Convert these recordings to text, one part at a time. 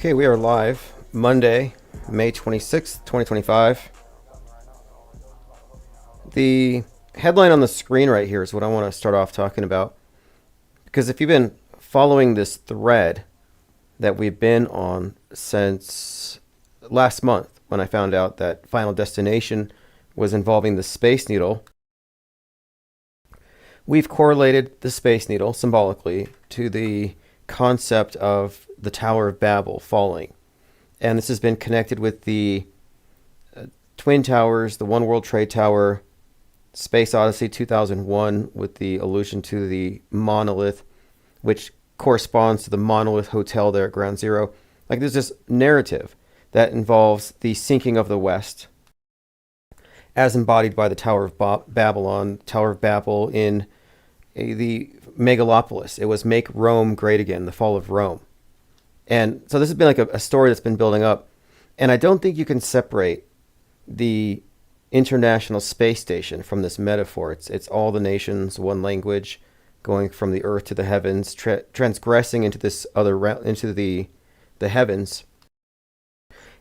Okay, we are live Monday, May 26th, 2025. The headline on the screen right here is what I want to start off talking about. Because if you've been following this thread that we've been on since last month, when I found out that Final Destination was involving the Space Needle, we've correlated the Space Needle symbolically to the concept of the Tower of Babel falling. And this has been connected with the Twin Towers, the One World Trade Tower, Space Odyssey 2001 with the allusion to the monolith, which corresponds to the Monolith Hotel there at Ground Zero. Like, there's this narrative that involves the sinking of the West as embodied by the Tower of Babylon, Tower of Babel in the megalopolis. It was Make Rome Great Again, the fall of Rome. And so this has been like a story that's been building up. And I don't think you can separate the International Space Station from this metaphor. It's all the nations, one language, going from the earth to the heavens, transgressing into this other into the heavens.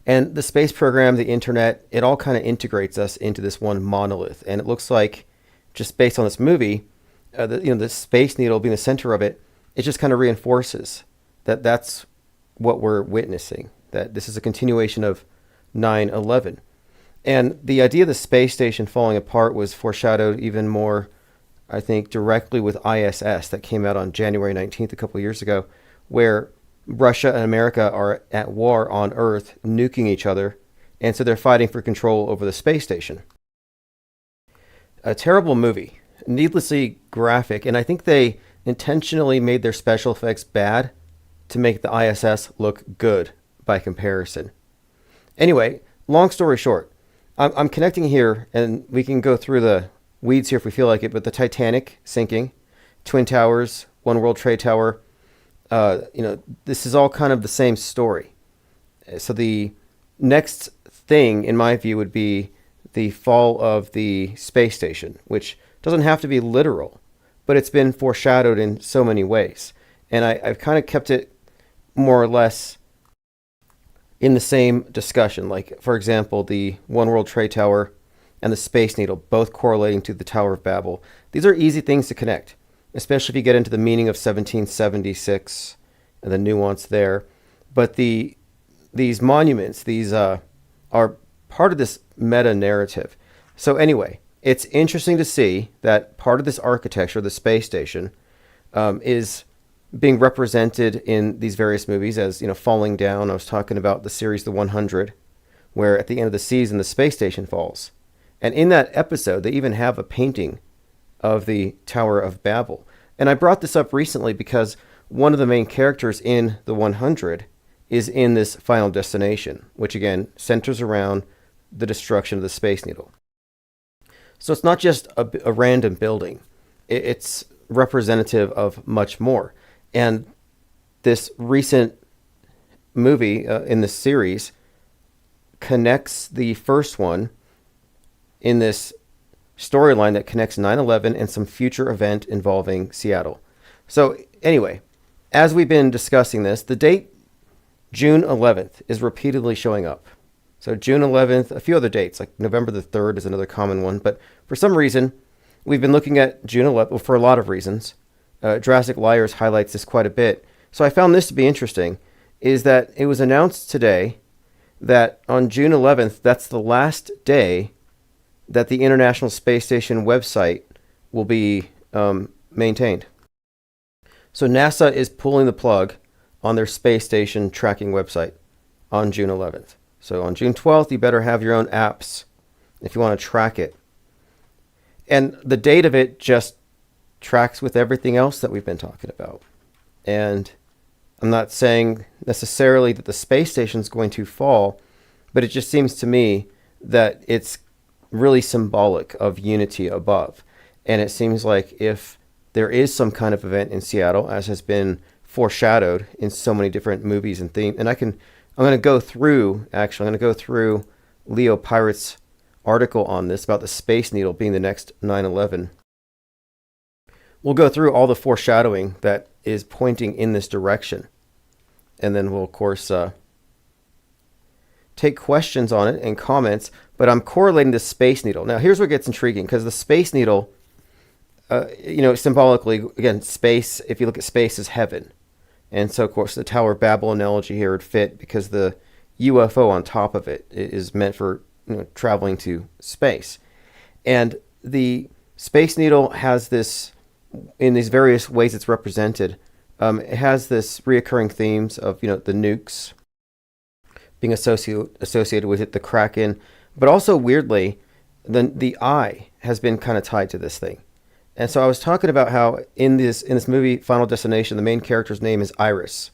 And the space program, the internet, it all kind of integrates us into this one monolith. And it looks like, just based on this movie, the Space Needle being the center of it, it just kind of reinforces that that's what we're witnessing, that this is a continuation of 9/11. And the idea of the space station falling apart was foreshadowed even more, I think, directly with ISS that came out on January 19th a couple of years ago, where Russia and America are at war on Earth, nuking each other, and so they're fighting for control over the space station. A terrible movie, needlessly graphic, and I think they intentionally made their special effects bad to make the ISS look good by comparison. Anyway, long story short, I'm connecting here, and we can go through the weeds here if we feel like it, but the Titanic sinking, Twin Towers, One World Trade Tower, this is all kind of the same story. So the next thing, in my view, would be the fall of the space station, which doesn't have to be literal, but it's been foreshadowed in so many ways. And I've kind of kept it more or less in the same discussion. Like, for example, the One World Trade Tower and the Space Needle, both correlating to the Tower of Babel. These are easy things to connect, especially if you get into the meaning of 1776 and the nuance there. But these monuments, these are part of this meta narrative. So anyway, it's interesting to see that part of this architecture, the space station, is being represented in these various movies as, falling down. I was talking about the series The 100, where at the end of the season, the space station falls. And in that episode, they even have a painting of the Tower of Babel. And I brought this up recently because one of the main characters in The 100 is in this Final Destination, which again centers around the destruction of the Space Needle. So it's not just a random building. It's representative of much more. And this recent movie in this series connects the first one in this storyline that connects 9/11 and some future event involving Seattle. So anyway, as we've been discussing this, the date June 11th is repeatedly showing up. So June 11th, a few other dates, like November the 3rd is another common one. But for some reason, we've been looking at June 11th, well, for a lot of reasons. Drastic Liars highlights this quite a bit. So I found this to be interesting, is that it was announced today that on June 11th, that's the last day that the International Space Station website will be maintained. So NASA is pulling the plug on their space station tracking website on June 11th. So on June 12th, you better have your own apps if you want to track it. And the date of it just tracks with everything else that we've been talking about. And I'm not saying necessarily that the space station is going to fall, but it just seems to me that it's really symbolic of unity above. And it seems like if there is some kind of event in Seattle, as has been foreshadowed in so many different movies and themes, and I'm going to go through Leo Pirate's article on this about the Space Needle being the next 9/11. We'll go through all the foreshadowing that is pointing in this direction. And then we'll, of course, take questions on it and comments, but I'm correlating the Space Needle. Now, here's where it gets intriguing, because the Space Needle, symbolically, again, space, if you look at space, is heaven. And so, of course, the Tower of Babel analogy here would fit, because the UFO on top of it is meant for traveling to space. And the Space Needle has this, in these various ways it's represented, it has this reoccurring themes of, the nukes being associated with it, the Kraken, but also weirdly, the eye has been kind of tied to this thing. And so I was talking about how in this movie, Final Destination, the main character's name is Iris.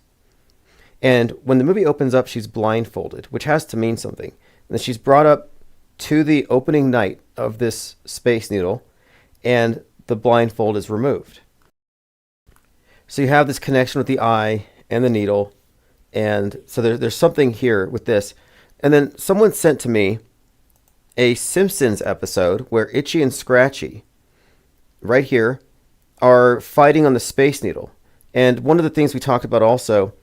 And when the movie opens up, she's blindfolded, which has to mean something. And she's brought up to the opening night of this Space Needle, and the blindfold is removed. So you have this connection with the eye and the needle, and so there's something here with this. And then someone sent to me a Simpsons episode where Itchy and Scratchy, right here, are fighting on the Space Needle. And one of the things we talked about also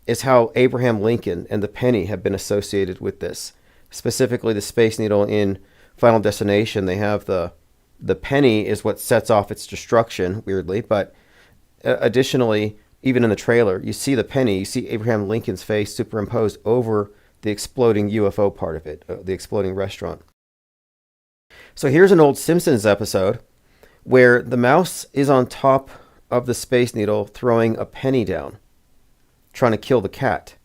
is how Abraham Lincoln and the penny have been associated with this. Specifically, the Space Needle in Final Destination, they have the penny is what sets off its destruction, weirdly, but additionally, even in the trailer, you see the penny, you see Abraham Lincoln's face superimposed over the exploding UFO part of it, the exploding restaurant. So here's an old Simpsons episode where the mouse is on top of the Space Needle throwing a penny down, trying to kill the cat.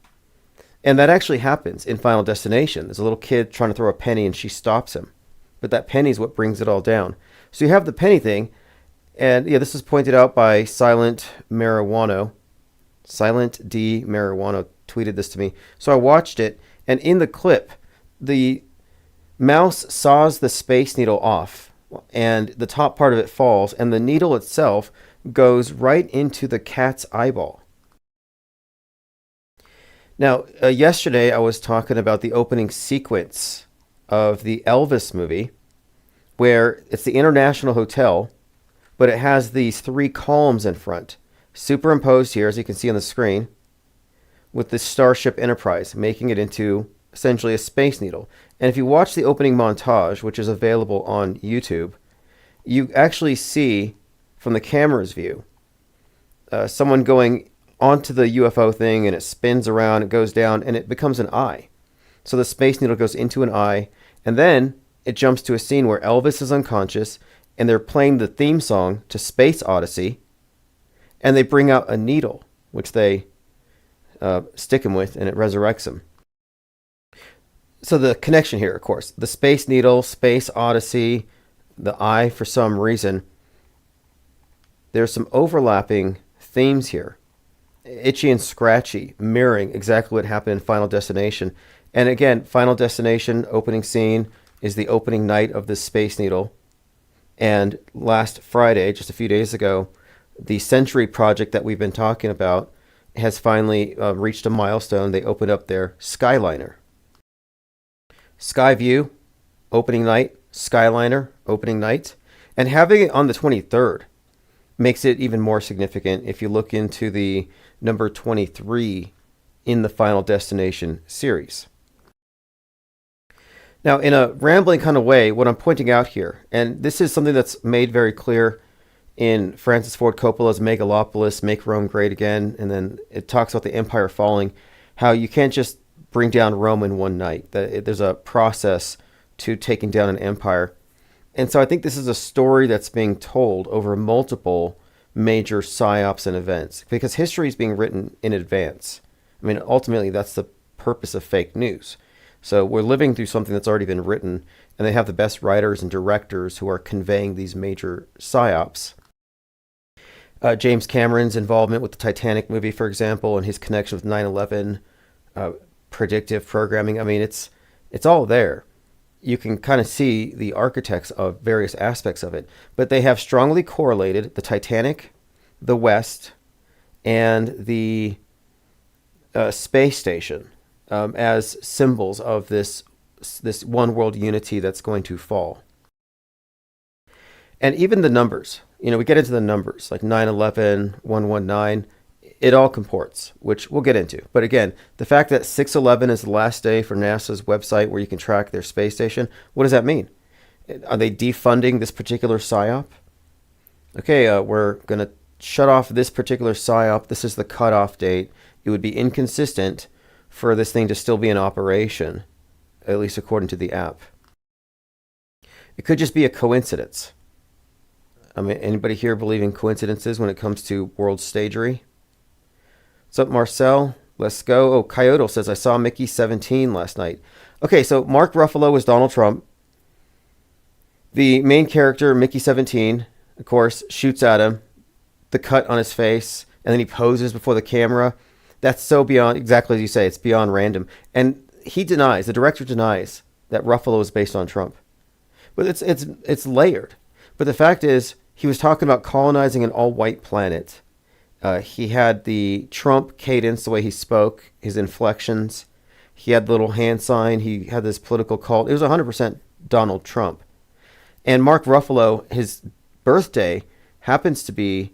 And that actually happens in Final Destination. There's a little kid trying to throw a penny and she stops him. But that penny is what brings it all down. So you have the penny thing. And this is pointed out by Silent D Marijuano tweeted this to me. So I watched it, and in the clip, the mouse saws the Space Needle off, and the top part of it falls, and the needle itself goes right into the cat's eyeball. Now, yesterday I was talking about the opening sequence of the Elvis movie, where it's the International Hotel, but it has these three columns in front, superimposed here, as you can see on the screen, with the Starship Enterprise, making it into essentially a Space Needle. And if you watch the opening montage, which is available on YouTube, you actually see, from the camera's view, someone going onto the UFO thing, and it spins around, it goes down, and it becomes an eye. So the Space Needle goes into an eye, and then it jumps to a scene where Elvis is unconscious, and they're playing the theme song to Space Odyssey, and they bring out a needle, which they stick him with, and it resurrects him. So the connection here, of course, the Space Needle, Space Odyssey, the eye, for some reason, there's some overlapping themes here. Itchy and Scratchy mirroring exactly what happened in Final Destination. And again, Final Destination opening scene is the opening night of the Space Needle. And last Friday, just a few days ago, the Century project that we've been talking about has finally reached a milestone. They opened up their Skyliner. Skyview, opening night. Skyliner, opening night. And having it on the 23rd makes it even more significant if you look into the number 23 in the Final Destination series. Now, in a rambling kind of way, what I'm pointing out here, and this is something that's made very clear in Francis Ford Coppola's Megalopolis, Make Rome Great Again, and then it talks about the empire falling, how you can't just bring down Rome in one night. There's a process to taking down an empire. And so I think this is a story that's being told over multiple major psyops and events, because history is being written in advance. I mean, ultimately, that's the purpose of fake news. So we're living through something that's already been written, and they have the best writers and directors who are conveying these major psyops. James Cameron's involvement with the Titanic movie, for example, and his connection with 9/11, predictive programming. I mean, it's all there. You can kind of see the architects of various aspects of it, but they have strongly correlated the Titanic, the West, and the space station as symbols of this one world unity that's going to fall. And even the numbers, we get into the numbers like 9/11, 119. It all comports, which we'll get into. But again, the fact that 6/11 is the last day for NASA's website where you can track their space station, what does that mean? Are they defunding this particular PSYOP? Okay, we're going to shut off this particular PSYOP. This is the cutoff date. It would be inconsistent for this thing to still be in operation, at least according to the app. It could just be a coincidence. I mean, anybody here believe in coincidences when it comes to world stagery? What's up, Marcel? Let's go. Oh, Coyote says, I saw Mickey 17 last night. Okay, so Mark Ruffalo was Donald Trump. The main character, Mickey 17, of course, shoots at him. The cut on his face, and then he poses before the camera. That's so beyond, exactly as you say, it's beyond random. And he denies, the director denies, that Ruffalo is based on Trump. But it's layered. But the fact is, he was talking about colonizing an all-white planet. He had the Trump cadence, the way he spoke, his inflections. He had the little hand sign. He had this political cult. It was 100% Donald Trump. And Mark Ruffalo, his birthday happens to be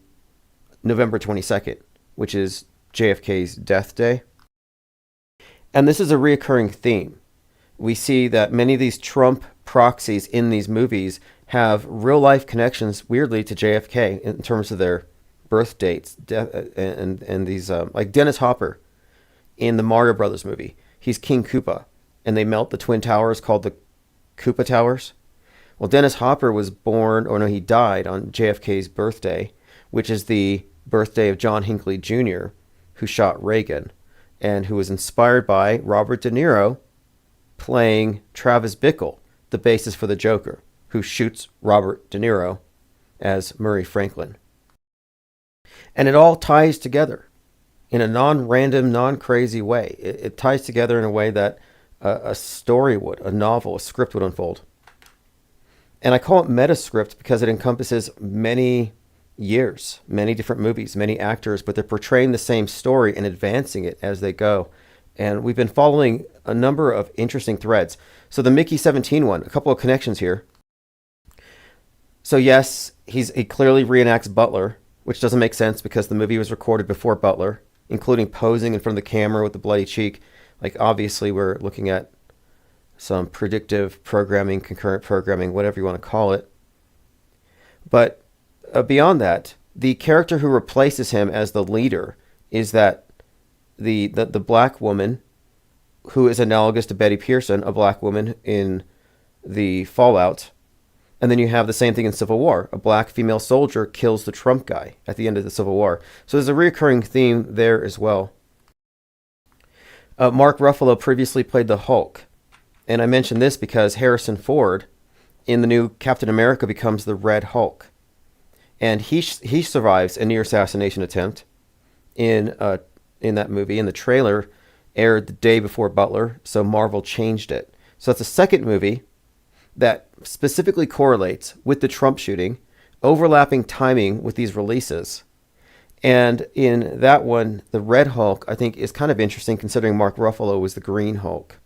November 22nd, which is JFK's death day. And this is a reoccurring theme. We see that many of these Trump proxies in these movies have real-life connections, weirdly, to JFK in terms of their birth dates. And these, like Dennis Hopper in the Mario Brothers movie. He's King Koopa, and they melt the Twin Towers called the Koopa Towers. Well, Dennis Hopper was born, or no, he died on JFK's birthday, which is the birthday of John Hinckley Jr., who shot Reagan, and who was inspired by Robert De Niro playing Travis Bickle, the basis for the Joker, who shoots Robert De Niro as Murray Franklin. And it all ties together in a non-random, non-crazy way. It ties together in a way that a story would, a novel, a script would unfold. And I call it Metascript because it encompasses many years, many different movies, many actors, but they're portraying the same story and advancing it as they go. And we've been following a number of interesting threads. So the Mickey 17 one, a couple of connections here. So yes, he clearly reenacts Butler, which doesn't make sense because the movie was recorded before Butler, including posing in front of the camera with the bloody cheek. Like, obviously we're looking at some predictive programming, concurrent programming, whatever you want to call it. But beyond that, the character who replaces him as the leader is that the black woman who is analogous to Betty Pearson, a black woman in the Fallout. And then you have the same thing in Civil War. A black female soldier kills the Trump guy at the end of the Civil War. So there's a recurring theme there as well. Mark Ruffalo previously played the Hulk. And I mention this because Harrison Ford in the new Captain America becomes the Red Hulk. And he survives a near assassination attempt in that movie. And the trailer aired the day before Butler, so Marvel changed it. So that's a second movie that specifically correlates with the Trump shooting, overlapping timing with these releases. And in that one, the Red Hulk, I think, is kind of interesting considering Mark Ruffalo was the Green Hulk.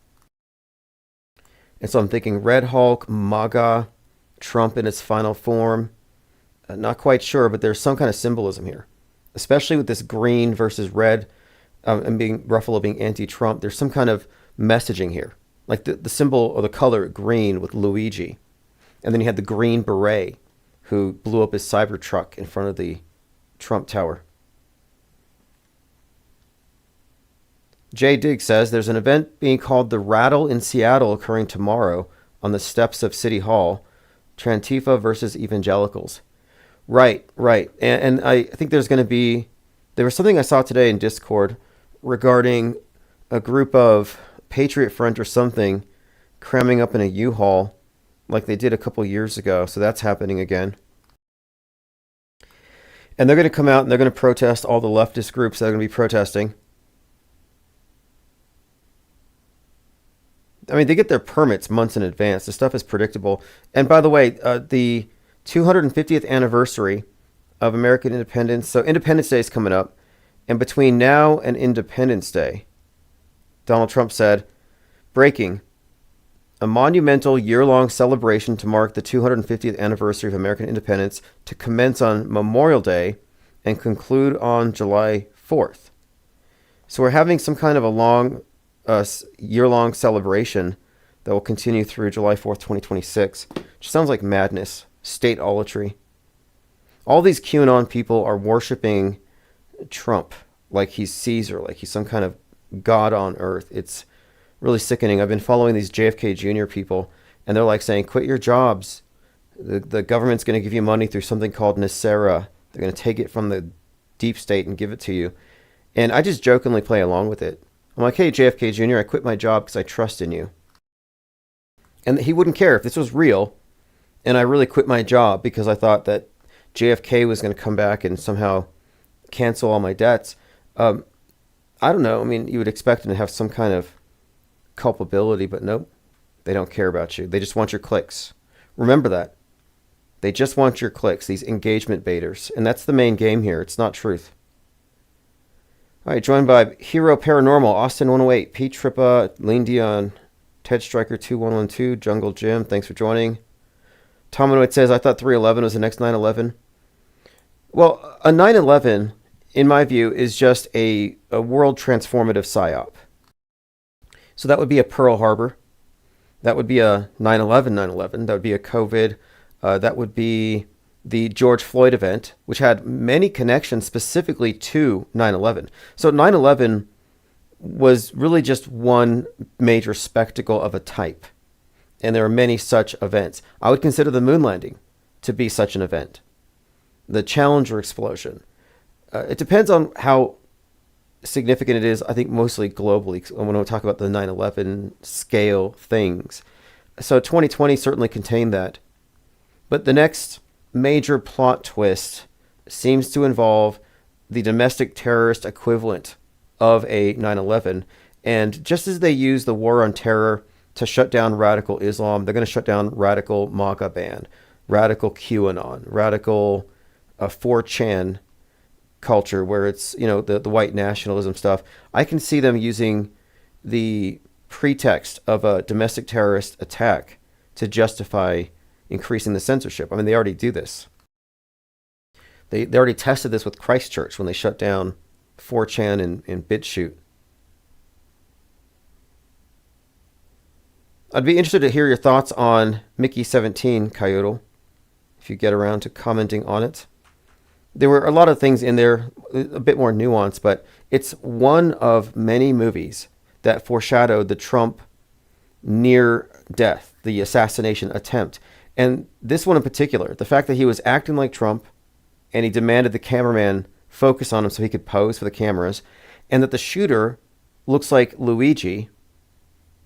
And so I'm thinking Red Hulk, MAGA, Trump in its final form. Not quite sure, but there's some kind of symbolism here, especially with this green versus red, and Ruffalo being anti-Trump. There's some kind of messaging here, like the symbol or the color green with Luigi, and then you had the Green Beret, who blew up his Cybertruck in front of the Trump Tower. Jay Diggs says there's an event being called the Rattle in Seattle occurring tomorrow on the steps of City Hall. Trantifa versus evangelicals. Right. And I think there's going to be... There was something I saw today in Discord regarding a group of Patriot Front or something cramming up in a U-Haul like they did a couple years ago. So that's happening again. And they're going to come out and they're going to protest all the leftist groups that are going to be protesting. I mean, they get their permits months in advance. The stuff is predictable. And by the way, the 250th anniversary of American independence. So Independence Day is coming up. And between now and Independence Day, Donald Trump said, breaking, a monumental year-long celebration to mark the 250th anniversary of American independence to commence on Memorial Day and conclude on July 4th. So we're having some kind of a long, year-long celebration that will continue through July 4th, 2026. Which sounds like madness, state-olatry. All these QAnon people are worshiping Trump like he's Caesar, like he's some kind of god on earth. It's really sickening. I've been following these JFK Jr. people, and they're like saying, quit your jobs. The government's going to give you money through something called Nicera. They're going to take it from the deep state and give it to you. And I just jokingly play along with it. I'm like, hey, JFK Jr., I quit my job because I trust in you. And he wouldn't care if this was real, and I really quit my job because I thought that JFK was going to come back and somehow cancel all my debts. I don't know. I mean, you would expect them to have some kind of culpability, but nope. They don't care about you. They just want your clicks. Remember that. They just want your clicks, these engagement baiters. And that's the main game here. It's not truth. All right, joined by Hero Paranormal, Austin 108, Pete Trippa, Lean Dion, Ted Striker 2112, Jungle Jim, thanks for joining. Tomanoid says, I thought 3/11 was the next 9/11. Well, a 9/11, in my view, is just a world transformative psyop. So that would be a Pearl Harbor. That would be a 9/11 9/11. That would be a COVID. That would be the George Floyd event, which had many connections specifically to 9/11. So 9/11 was really just one major spectacle of a type. And there are many such events. I would consider the moon landing to be such an event. The Challenger explosion. It depends on how significant it is, I think mostly globally, when we talk about the 9/11 scale things. So 2020 certainly contained that. But the next major plot twist seems to involve the domestic terrorist equivalent of a 9/11. And just as they use the war on terror to shut down radical Islam, they're going to shut down radical MAGA band, radical QAnon, radical 4chan culture where it's, the white nationalism stuff. I can see them using the pretext of a domestic terrorist attack to justify increasing the censorship. I mean, they already do this. They already tested this with Christchurch when they shut down 4chan and BitChute. I'd be interested to hear your thoughts on Mickey 17, Coyote, if you get around to commenting on it. There were a lot of things in there, a bit more nuanced, but it's one of many movies that foreshadowed the Trump near death, the assassination attempt. And this one in particular, the fact that he was acting like Trump and he demanded the cameraman focus on him so he could pose for the cameras, and that the shooter looks like Luigi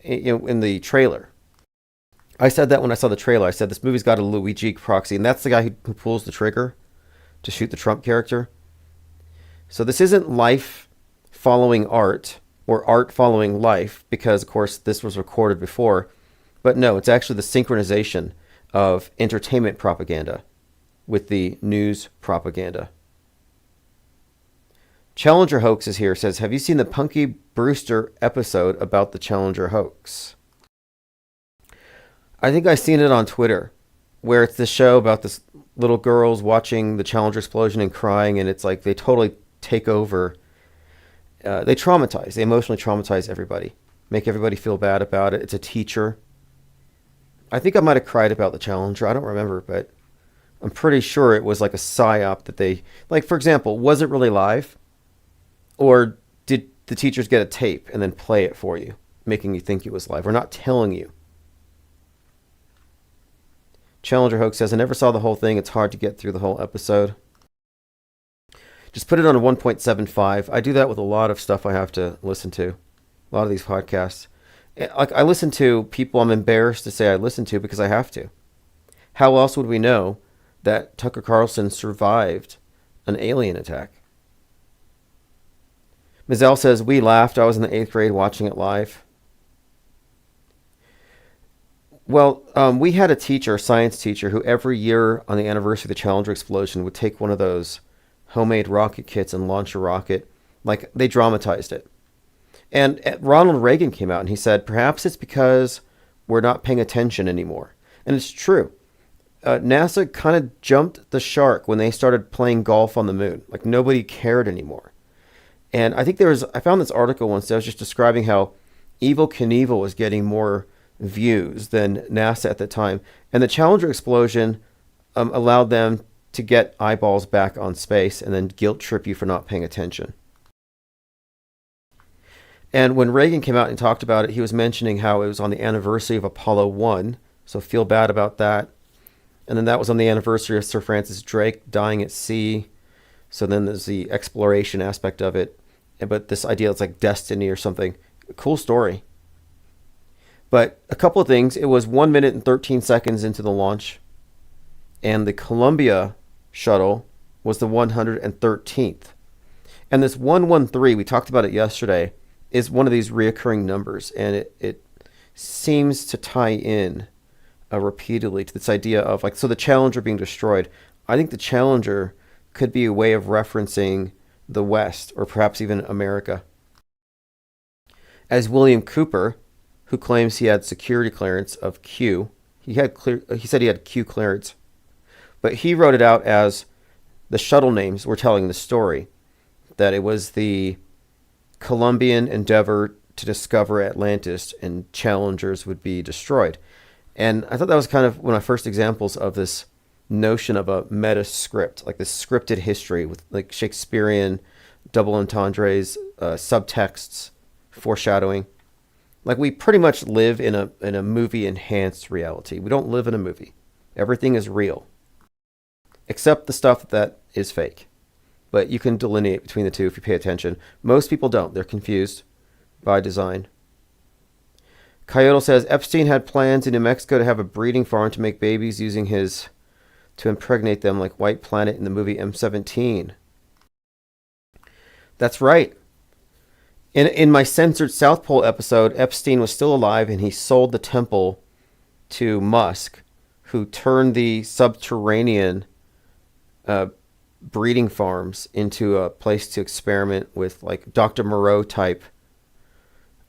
in the trailer. I said that when I saw the trailer. I said this movie's got a Luigi proxy, and that's the guy who pulls the trigger to shoot the Trump character. So this isn't life following art or art following life, because of course this was recorded before. But no, it's actually the synchronization of entertainment propaganda with the news propaganda. Challenger Hoax is here, says, have you seen the Punky Brewster episode about the Challenger hoax? I think I've seen it on Twitter, where it's this show about this little girls watching the Challenger explosion and crying, and it's like they totally take over. They emotionally traumatize everybody, make everybody feel bad about it. It's a teacher. I think I might have cried about the Challenger. I don't remember, but I'm pretty sure it was like a psyop that they, like, for example, was it really live? Or did the teachers get a tape and then play it for you, making you think it was live? We're not telling you. Challenger Hoax says, I never saw the whole thing. It's hard to get through the whole episode. Just put it on a 1.75. I do that with a lot of stuff I have to listen to. A lot of these podcasts. Like, I listen to people I'm embarrassed to say I listen to because I have to. How else would we know that Tucker Carlson survived an alien attack? Mizell says, we laughed. I was in the 8th grade watching it live. Well, we had a teacher, a science teacher, who every year on the anniversary of the Challenger explosion would take one of those homemade rocket kits and launch a rocket. Like, they dramatized it. And Ronald Reagan came out and he said, perhaps it's because we're not paying attention anymore. And it's true. NASA kind of jumped the shark when they started playing golf on the moon. Like, nobody cared anymore. And I found this article once that was just describing how Evel Knievel was getting more views than NASA at the time. And the Challenger explosion allowed them to get eyeballs back on space and then guilt trip you for not paying attention. And when Reagan came out and talked about it, he was mentioning how it was on the anniversary of Apollo 1, so feel bad about that. And then that was on the anniversary of Sir Francis Drake dying at sea. So then there's the exploration aspect of it. But this idea it's like destiny or something. Cool story. But a couple of things. It was 1 minute and 13 seconds into the launch. And the Columbia shuttle was the 113th. And this 113, we talked about it yesterday, is one of these reoccurring numbers. And it seems to tie in repeatedly to this idea of like, so the Challenger being destroyed. I think the Challenger could be a way of referencing the West or perhaps even America. As William Cooper, who claims he had security clearance of Q, he said he had Q clearance, but he wrote it out as the shuttle names were telling the story, that it was the Columbian endeavor to discover Atlantis and Challengers would be destroyed. And I thought that was kind of one of my first examples of this notion of a metascript, like this scripted history with like Shakespearean double entendres, subtexts, foreshadowing. Like we pretty much live in a movie enhanced reality. We don't live in a movie. Everything is real, except the stuff that is fake. But you can delineate between the two if you pay attention. Most people don't. They're confused by design. Coyote says Epstein had plans in New Mexico to have a breeding farm to make babies using to impregnate them like White Planet in the movie M17. That's right. In my Censored South Pole episode, Epstein was still alive and he sold the temple to Musk, who turned the subterranean breeding farms into a place to experiment with like Dr. Moreau type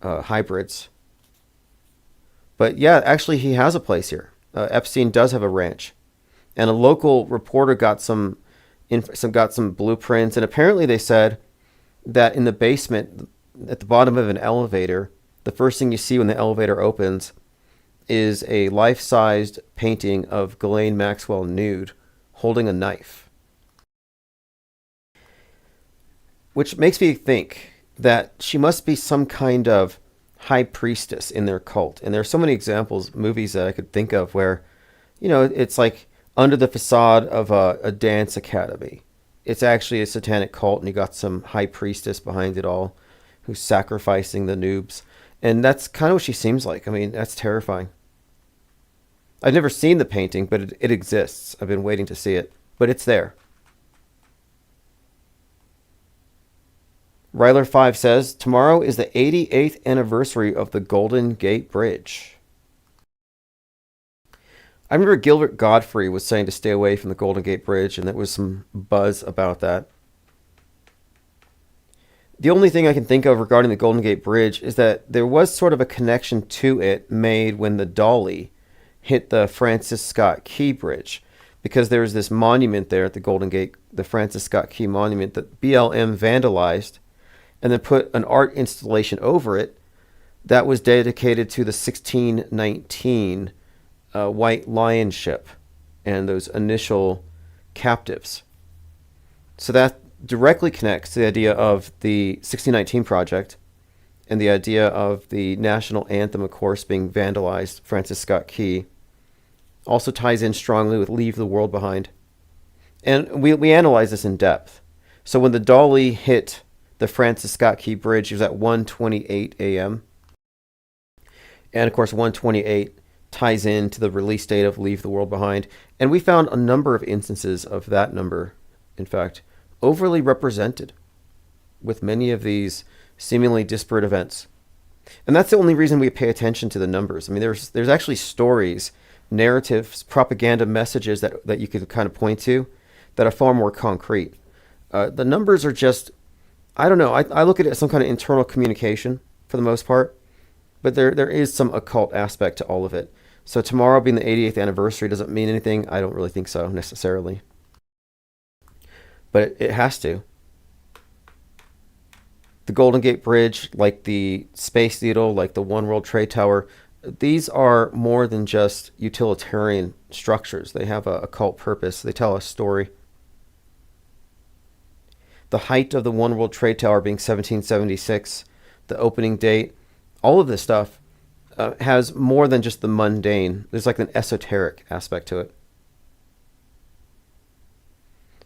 hybrids. But yeah, actually he has a place here. Epstein does have a ranch. And a local reporter got some blueprints, and apparently they said that in the basement, at the bottom of an elevator, the first thing you see when the elevator opens is a life-sized painting of Ghislaine Maxwell nude, holding a knife. Which makes me think that she must be some kind of high priestess in their cult. And there are so many examples, movies that I could think of where, it's like under the facade of a dance academy. It's actually a satanic cult, and you got some high priestess behind it all who's sacrificing the noobs. And that's kind of what she seems like. I mean, that's terrifying. I've never seen the painting, but it exists. I've been waiting to see it, but it's there. Ryler5 says, tomorrow is the 88th anniversary of the Golden Gate Bridge. I remember Gilbert Godfrey was saying to stay away from the Golden Gate Bridge, and there was some buzz about that. The only thing I can think of regarding the Golden Gate Bridge is that there was sort of a connection to it made when the Dolly hit the Francis Scott Key Bridge, because there was this monument there at the Golden Gate, the Francis Scott Key Monument, that BLM vandalized and then put an art installation over it that was dedicated to the 1619 White Lion ship and those initial captives. So that directly connects to the idea of the 1619 project and the idea of the national anthem, of course, being vandalized, Francis Scott Key. Also ties in strongly with Leave the World Behind. And we analyze this in depth. So when the Dolly hit the Francis Scott Key Bridge, it was at 1:28 a.m. And of course, 1:28 ties into the release date of Leave the World Behind. And we found a number of instances of that number, in fact, overly represented with many of these seemingly disparate events. And that's the only reason we pay attention to the numbers. I mean, there's actually stories, narratives, propaganda messages that you could kind of point to that are far more concrete. The numbers are just, I don't know, I look at it as some kind of internal communication for the most part, but there is some occult aspect to all of it. So tomorrow being the 88th anniversary doesn't mean anything. I don't really think so necessarily. But it has to. the Golden Gate Bridge, like the Space Needle, like the One World Trade Tower, these are more than just utilitarian structures. They have a occult purpose. They tell a story. The height of the One World Trade Tower being 1776, the opening date, all of this stuff has more than just the mundane. There's like an esoteric aspect to it.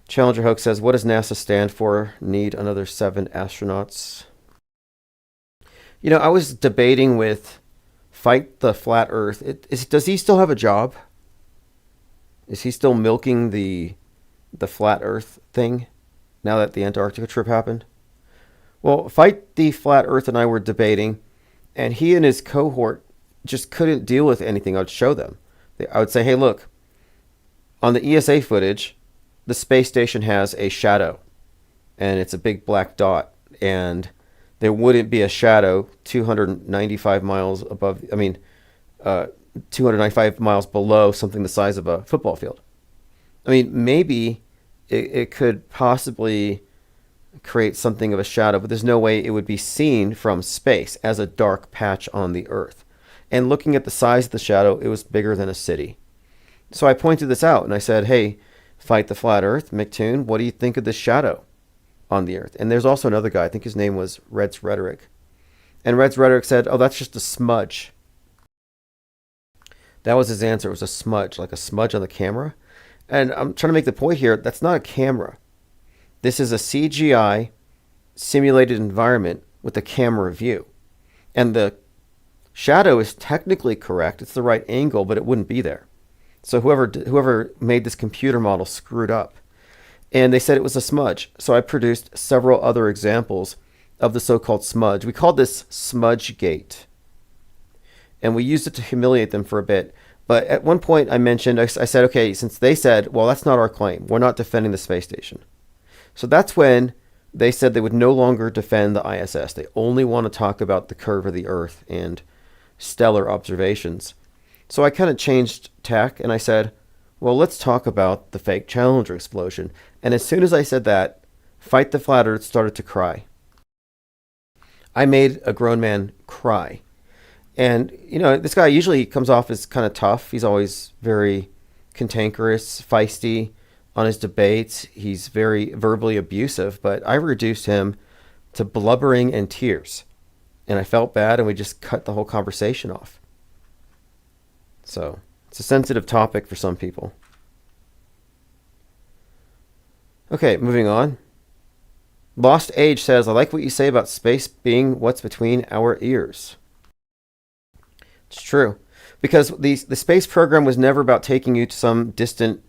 Challenger Hoax says, what does NASA stand for? Need another 7 astronauts. You know, I was debating with Fight the Flat Earth. Does he still have a job? Is he still milking the Flat Earth thing now that the Antarctica trip happened? Well, Fight the Flat Earth and I were debating, and he and his cohort just couldn't deal with anything I would show them. I would say, hey, look, on the ESA footage, the space station has a shadow, and it's a big black dot, and there wouldn't be a shadow 295 miles above, 295 miles below something the size of a football field. I mean, maybe it could possibly create something of a shadow, but there's no way it would be seen from space as a dark patch on the Earth. And looking at the size of the shadow, it was bigger than a city. So I pointed this out, and I said, hey, Fight the Flat Earth, McToon, what do you think of this shadow on the Earth? And there's also another guy, I think his name was Red's Rhetoric. And Red's Rhetoric said, oh, that's just a smudge. That was his answer. It was a smudge, like a smudge on the camera. And I'm trying to make the point here, that's not a camera. This is a CGI simulated environment with a camera view. And the shadow is technically correct. It's the right angle, but it wouldn't be there. So whoever made this computer model screwed up. And they said it was a smudge. So I produced several other examples of the so-called smudge. We called this Smudgegate. And we used it to humiliate them for a bit. But at one point I said, okay, since they said, well, that's not our claim. We're not defending the space station. So that's when they said they would no longer defend the ISS. They only want to talk about the curve of the Earth and stellar observations. So I kind of changed tack and I said, well, let's talk about the fake Challenger explosion. And as soon as I said that, Fight the Flat Earth started to cry. I made a grown man cry. And, you know, this guy usually comes off as kind of tough. He's always very cantankerous, feisty on his debates. He's very verbally abusive, but I reduced him to blubbering and tears. And I felt bad, and we just cut the whole conversation off. So it's a sensitive topic for some people. Okay, moving on. Lost Age says, I like what you say about space being what's between our ears. It's true. Because the space program was never about taking you to some distant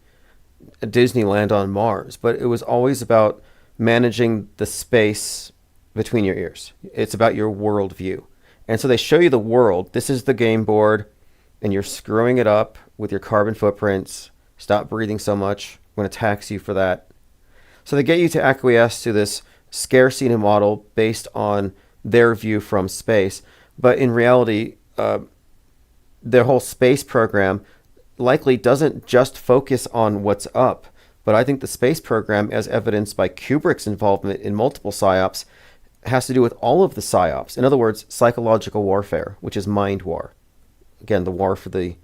Disneyland on Mars, but it was always about managing the space between your ears. It's about your worldview. And so they show you the world. This is the game board. And you're screwing it up with your carbon footprints. Stop breathing so much. I'm going to tax you for that. So they get you to acquiesce to this scarcity model based on their view from space. But in reality, their whole space program likely doesn't just focus on what's up. But I think the space program, as evidenced by Kubrick's involvement in multiple psyops, has to do with all of the psyops. In other words, psychological warfare, which is mind war. Again, the war for the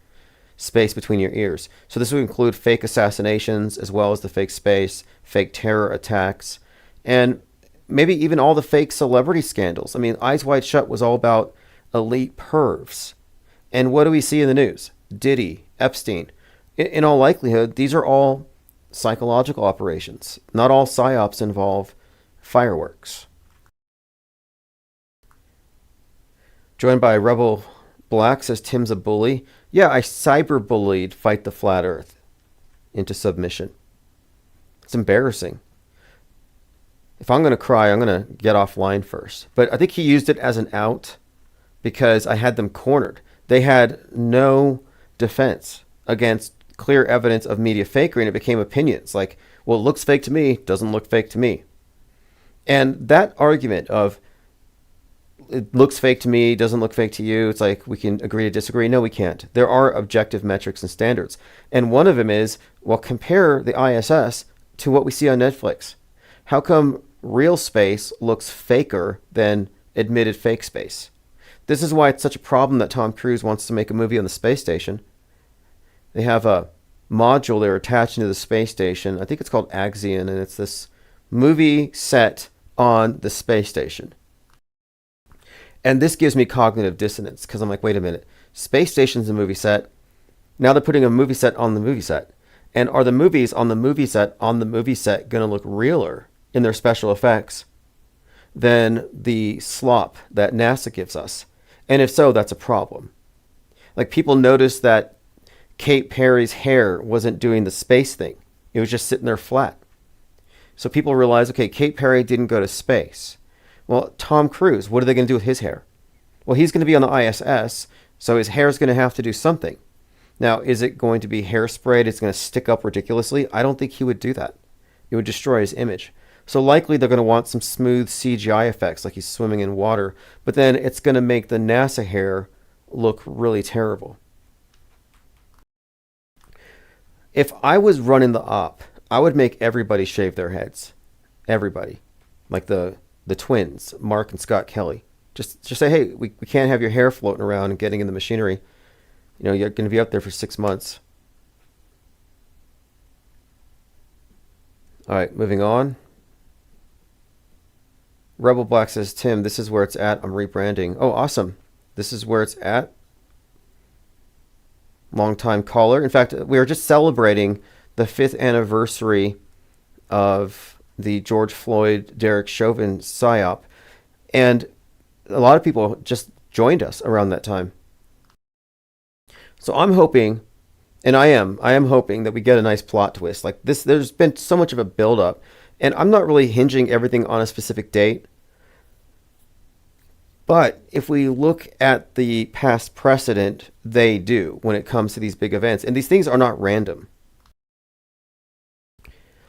space between your ears. So this would include fake assassinations, as well as the fake space, fake terror attacks, and maybe even all the fake celebrity scandals. I mean, Eyes Wide Shut was all about elite pervs. And what do we see in the news? Diddy, Epstein. In all likelihood, these are all psychological operations. Not all psyops involve fireworks. Joined by Rebel Black says, Tim's a bully. Yeah, I cyberbullied Fight the Flat Earth into submission. It's embarrassing. If I'm going to cry, I'm going to get offline first. But I think he used it as an out because I had them cornered. They had no defense against clear evidence of media fakery, and it became opinions like, well, it looks fake to me, doesn't look fake to me. And that argument of it looks fake to me, doesn't look fake to you, it's like we can agree to disagree. No, we can't. There are objective metrics and standards. And one of them is, well, compare the ISS to what we see on Netflix. How come real space looks faker than admitted fake space. This is why it's such a problem that Tom Cruise wants to make a movie on the space station. They have a module they're attaching to the space station. I think it's called Axion, and it's this movie set on the space station. And this gives me cognitive dissonance because I'm like, wait a minute. Space station's a movie set. Now they're putting a movie set on the movie set. And are the movies on the movie set going to look realer in their special effects than the slop that NASA gives us? And if so, that's a problem. Like, people noticed that Kate Perry's hair wasn't doing the space thing. It was just sitting there flat. So people realize, okay, Kate Perry didn't go to space. Well, Tom Cruise, what are they going to do with his hair? Well, he's going to be on the ISS, so his hair is going to have to do something. Now, is it going to be hairsprayed? It's going to stick up ridiculously? I don't think he would do that. It would destroy his image. So likely they're going to want some smooth CGI effects, like he's swimming in water, but then it's going to make the NASA hair look really terrible. If I was running the op, I would make everybody shave their heads. Everybody. Like the twins, Mark and Scott Kelly. Just say, hey, we can't have your hair floating around and getting in the machinery. You know, you're going to be up there for 6 months. All right, moving on. Rebel Black says, Tim, this is where it's at. I'm rebranding. Oh, awesome. This is where it's at. Long-time caller. In fact, we are just celebrating the 5th anniversary of the George Floyd, Derek Chauvin psyop. And a lot of people just joined us around that time. So I'm hoping, and I am hoping that we get a nice plot twist. Like this, there's been so much of a build-up, and I'm not really hinging everything on a specific date. But if we look at the past precedent, they do when it comes to these big events. And these things are not random.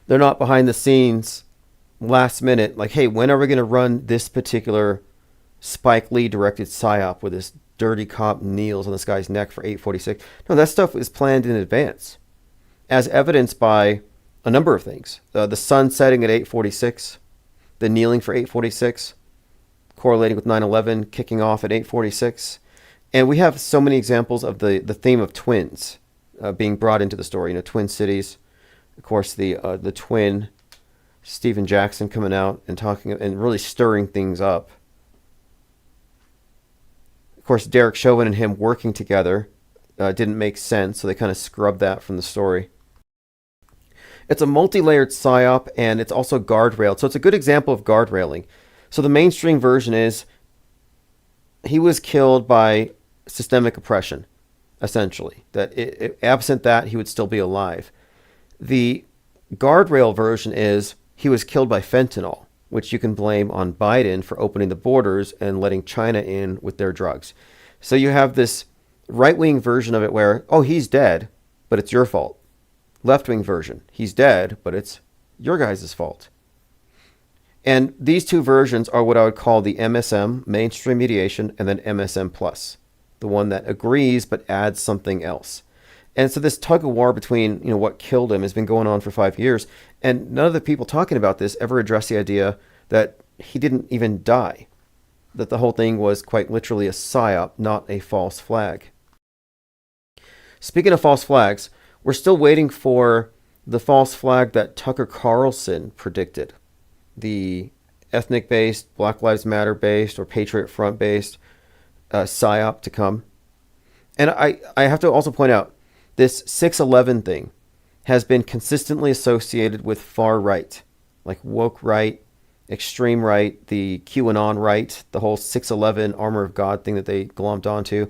They're not behind the scenes, last minute, like, hey, when are we going to run this particular Spike Lee directed psyop where this dirty cop kneels on this guy's neck for 8:46? No, that stuff is planned in advance, as evidenced by a number of things. The sun setting at 8:46, the kneeling for 8:46, correlating with 9/11 kicking off at 8:46. And we have so many examples of the theme of twins being brought into the story. You know, Twin Cities, of course, the twin Stephen Jackson coming out and talking and really stirring things up. Of course, Derek Chauvin and him working together didn't make sense, so they kind of scrubbed that from the story. It's a multi-layered psyop, and it's also guardrailed. So it's a good example of guardrailing. So the mainstream version is he was killed by systemic oppression, essentially. That absent that, he would still be alive. The guardrail version is he was killed by fentanyl, which you can blame on Biden for opening the borders and letting China in with their drugs. So you have this right-wing version of it where, oh, he's dead, but it's your fault. Left-wing version, he's dead, but it's your guys' fault. And these two versions are what I would call the MSM, mainstream mediation, and then MSM plus, the one that agrees but adds something else. And so this tug of war between, you know, what killed him has been going on for 5 years, and none of the people talking about this ever address the idea that he didn't even die, that the whole thing was quite literally a psyop, not a false flag. Speaking of false flags, we're still waiting for the false flag that Tucker Carlson predicted. The ethnic-based, Black Lives Matter-based, or Patriot Front-based psyop to come. And I have to also point out, this 6/11 thing has been consistently associated with far right, like woke right, extreme right, the QAnon right, the whole 6/11 armor of God thing that they glommed onto.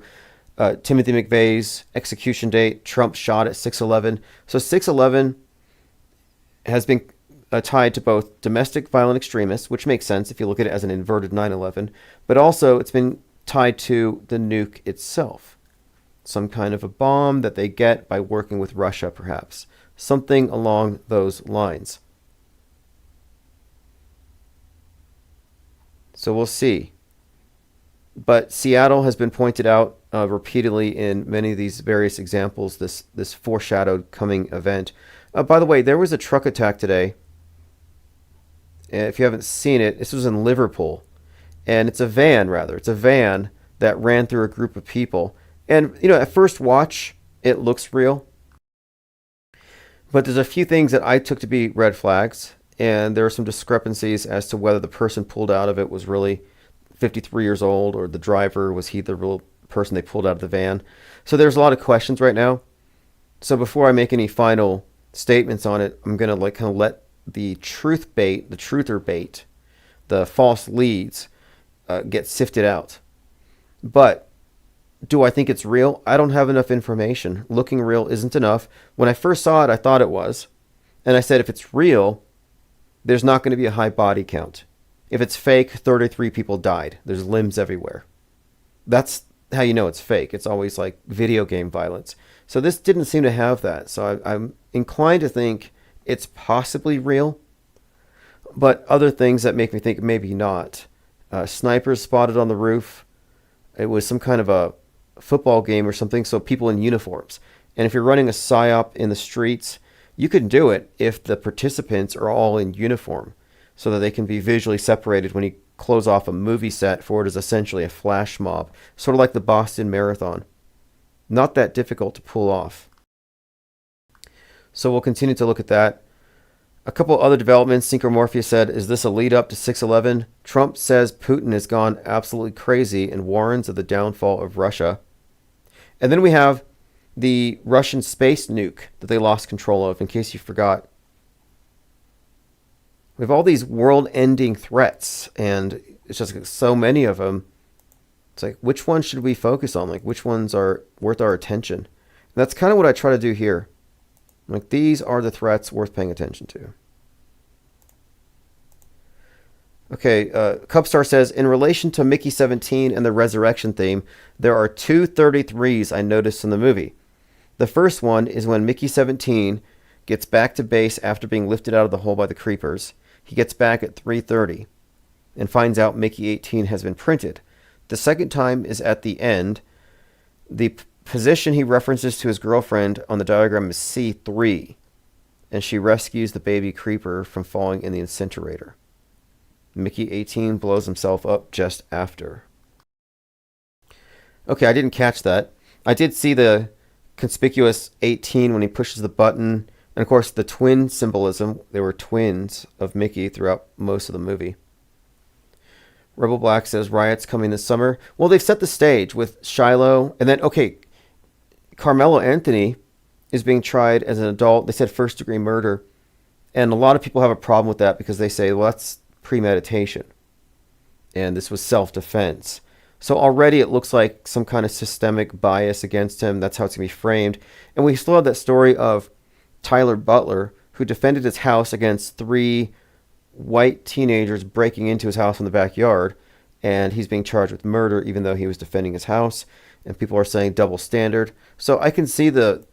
Timothy McVeigh's execution date, Trump shot at 6/11. So 6/11 has been tied to both domestic violent extremists, which makes sense if you look at it as an inverted 9/11, but also it's been tied to the nuke itself. Some kind of a bomb that they get by working with Russia, perhaps. Something along those lines. So we'll see. But Seattle has been pointed out repeatedly in many of these various examples, this foreshadowed coming event. By the way, there was a truck attack today If you haven't seen it, this was in Liverpool. And it's a van, rather. It's a van that ran through a group of people. And, at first watch, it looks real. But there's a few things that I took to be red flags. And there are some discrepancies as to whether the person pulled out of it was really 53 years old, or the driver, was he the real person they pulled out of the van. So there's a lot of questions right now. So before I make any final statements on it, I'm going to kind of let the truther bait, the false leads, get sifted out. But do I think it's real? I don't have enough information. Looking real isn't enough. When I first saw it, I thought it was. And I said, if it's real, there's not going to be a high body count. If it's fake, 33 people died. There's limbs everywhere. That's how you know it's fake. It's always like video game violence. So this didn't seem to have that. So I'm inclined to think it's possibly real. But other things that make me think maybe not. Snipers spotted on the roof. It was some kind of a football game or something, so people in uniforms. And if you're running a psyop in the streets, you can do it if the participants are all in uniform, so that they can be visually separated when you close off a movie set for it is essentially a flash mob, sort of like the Boston Marathon. Not that difficult to pull off. So we'll continue to look at that. A couple other developments. Synchromorphia said, is this a lead up to 6/11? Trump says Putin has gone absolutely crazy and warns of the downfall of Russia. And then we have the Russian space nuke that they lost control of, in case you forgot. We have all these world-ending threats, and it's just so many of them. It's like, which one should we focus on? Like, which ones are worth our attention? And that's kind of what I try to do here. Like, these are the threats worth paying attention to. Okay, Cupstar says, in relation to Mickey 17 and the resurrection theme, there are two 33s I noticed in the movie. The first one is when Mickey 17 gets back to base after being lifted out of the hole by the creepers. He gets back at 3:30 and finds out Mickey 18 has been printed. The second time is at the end. The position he references to his girlfriend on the diagram is C3, and she rescues the baby creeper from falling in the incinerator. Mickey 18 blows himself up just after. Okay, I didn't catch that. I did see the conspicuous 18 when he pushes the button, and of course the twin symbolism. There were twins of Mickey throughout most of the movie. Rebel Black says, riots coming this summer. Well, they've set the stage with Shiloh, and then, okay, Carmelo Anthony is being tried as an adult. They said first-degree murder, and a lot of people have a problem with that because they say, well, that's premeditation, and this was self-defense. So already it looks like some kind of systemic bias against him. That's how it's going to be framed. And we still have that story of Tyler Butler, who defended his house against 3 white teenagers breaking into his house in the backyard, and he's being charged with murder even though he was defending his house. And people are saying double standard. So I can see the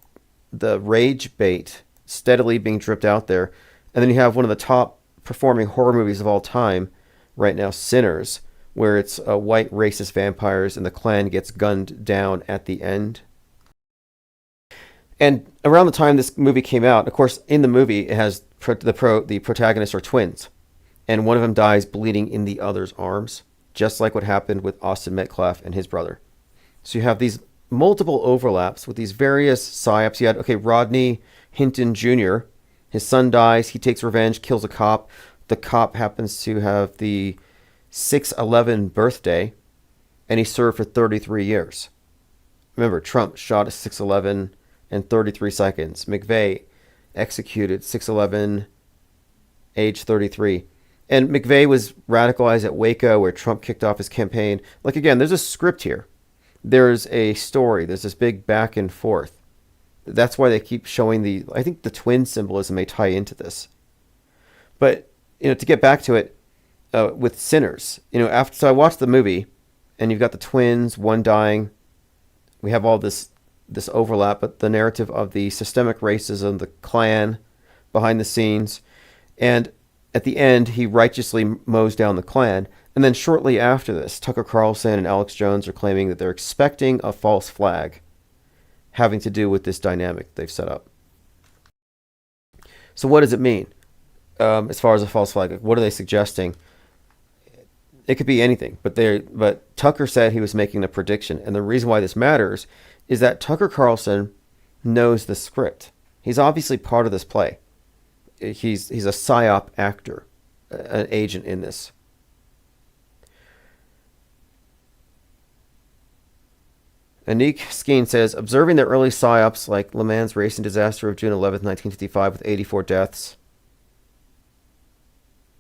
rage bait steadily being dripped out there. And then you have one of the top performing horror movies of all time right now, Sinners, where it's white racist vampires and the Klan gets gunned down at the end. And around the time this movie came out, of course, in the movie, it has the protagonists are twins. And one of them dies bleeding in the other's arms, just like what happened with Austin Metcalf and his brother. So you have these multiple overlaps with these various psyops. You had, Rodney Hinton Jr., his son dies, he takes revenge, kills a cop. The cop happens to have the 6/11 birthday, and he served for 33 years. Remember, Trump shot at 6/11 and 33 seconds. McVeigh executed 6/11, age 33. And McVeigh was radicalized at Waco, where Trump kicked off his campaign. Like, again, there's a script here. There's a story. There's this big back and forth. That's why they keep showing I think the twin symbolism may tie into this. But, to get back to it, with Sinners, so I watched the movie, and you've got the twins, one dying. We have all this overlap, but the narrative of the systemic racism, the Klan behind the scenes, and at the end, he righteously mows down the Klan. And then shortly after this, Tucker Carlson and Alex Jones are claiming that they're expecting a false flag having to do with this dynamic they've set up. So what does it mean? as far as a false flag. Like, what are they suggesting? It could be anything, but Tucker said he was making a prediction, and the reason why this matters is that Tucker Carlson knows the script. He's obviously part of this play. He's a psyop actor, an agent in this. Anik Skeen says, observing the early psyops like Le Mans racing disaster of June 11th, 1955 with 84 deaths.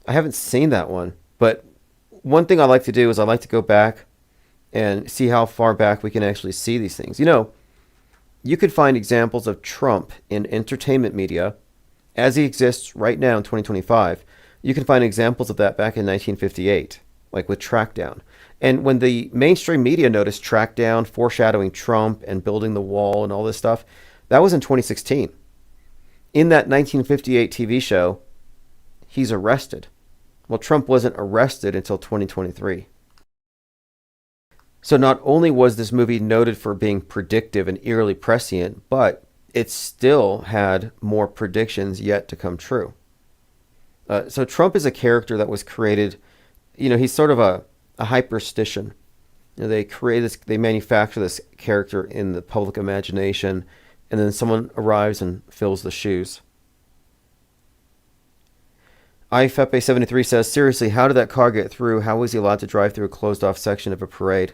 I haven't seen that one, but one thing I like to do is I like to go back and see how far back we can actually see these things. You know, you could find examples of Trump in entertainment media as he exists right now in 2025. You can find examples of that back in 1958, like with Trackdown. And when the mainstream media noticed Trackdown, foreshadowing Trump and building the wall and all this stuff, that was in 2016. In that 1958 TV show, he's arrested. Well, Trump wasn't arrested until 2023. So not only was this movie noted for being predictive and eerily prescient, but it still had more predictions yet to come true. So Trump is a character that was created, you know, he's sort of a hyperstition. You know, they manufacture this character in the public imagination, and then someone arrives and fills the shoes. IFEPA73 says, seriously, how did that car get through? How was he allowed to drive through a closed-off section of a parade?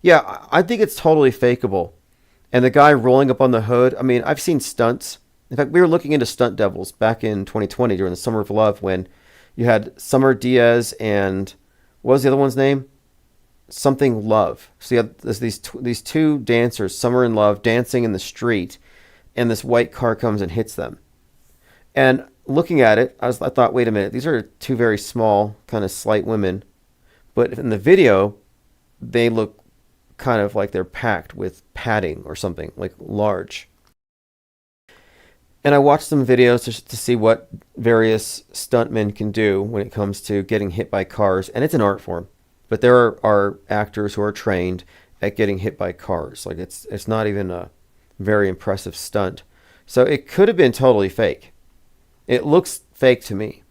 Yeah, I think it's totally fakeable. And the guy rolling up on the hood, I mean, I've seen stunts. In fact, we were looking into stunt devils back in 2020 during the Summer of Love when you had Summer Diaz and, what was the other one's name? Something Love. So you had these two dancers, Summer and Love, dancing in the street, and this white car comes and hits them. And looking at it, I thought, wait a minute, these are two very small, kind of slight women. But in the video, they look kind of like they're packed with padding or something, like large. And I watched some videos to see what various stuntmen can do when it comes to getting hit by cars. And it's an art form. But there are actors who are trained at getting hit by cars. Like it's not even a very impressive stunt. So it could have been totally fake. It looks fake to me.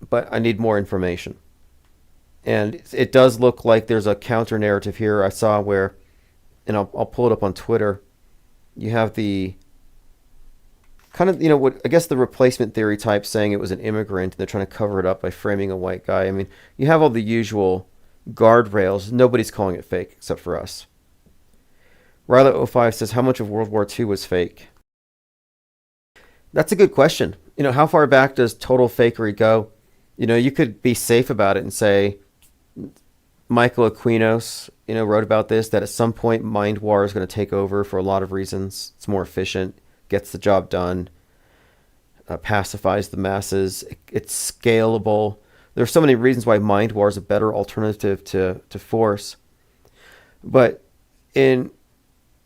But I need more information. And it does look like there's a counter narrative here. I saw where, and I'll pull it up on Twitter. You have the kind of, you know, what I guess the replacement theory type saying it was an immigrant. And they're trying to cover it up by framing a white guy. I mean, you have all the usual guardrails. Nobody's calling it fake except for us. Ryla05 says, how much of World War II was fake? That's a good question. You know, how far back does total fakery go? You know, you could be safe about it and say, Michael Aquinos, you know, wrote about this, that at some point Mind War is going to take over for a lot of reasons. It's more efficient, gets the job done, pacifies the masses, it's scalable. There's so many reasons why Mind War is a better alternative to force. But in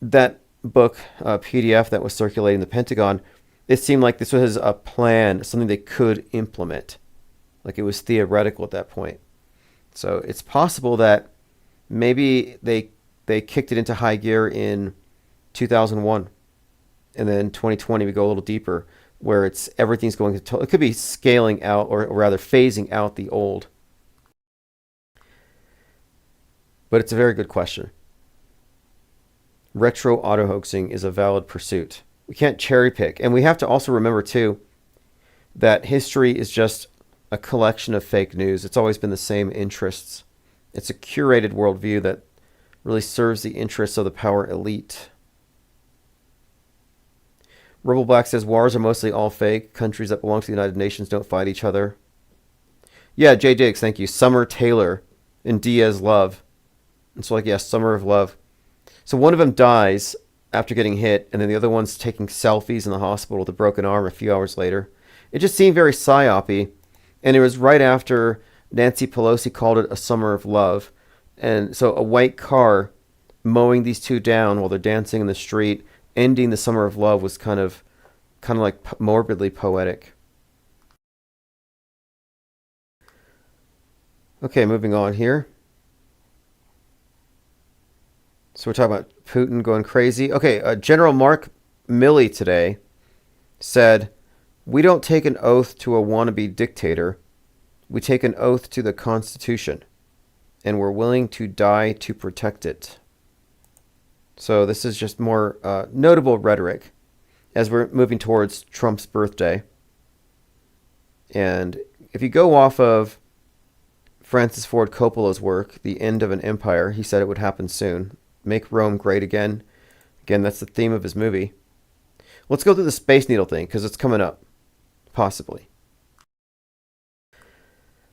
that book, PDF that was circulating the Pentagon, it seemed like this was a plan, something they could implement. Like it was theoretical at that point. So it's possible that maybe they kicked it into high gear in 2001. And then 2020 we go a little deeper where everything's going to, it could be scaling out or rather phasing out the old. But it's a very good question. Retro auto hoaxing is a valid pursuit. We can't cherry pick. And we have to also remember too that history is just a collection of fake news. It's always been the same interests. It's a curated worldview that really serves the interests of the power elite. Rebel Black says, wars are mostly all fake. Countries that belong to the United Nations don't fight each other. Yeah, Jay Diggs, thank you. Summer Taylor in Diaz Love. And so yeah, Summer of Love. So one of them dies after getting hit, and then the other one's taking selfies in the hospital with a broken arm a few hours later. It just seemed very psyop-y. And it was right after Nancy Pelosi called it a summer of love. And so a white car mowing these two down while they're dancing in the street, ending the summer of love was kind of like morbidly poetic. Okay, moving on here. So we're talking about Putin going crazy. Okay, General Mark Milley today said, We don't take an oath to a wannabe dictator. We take an oath to the Constitution, and we're willing to die to protect it. So this is just more notable rhetoric as we're moving towards Trump's birthday. And if you go off of Francis Ford Coppola's work, The End of an Empire, he said it would happen soon. Make Rome great again. Again, that's the theme of his movie. Let's go through the Space Needle thing, because it's coming up. Possibly.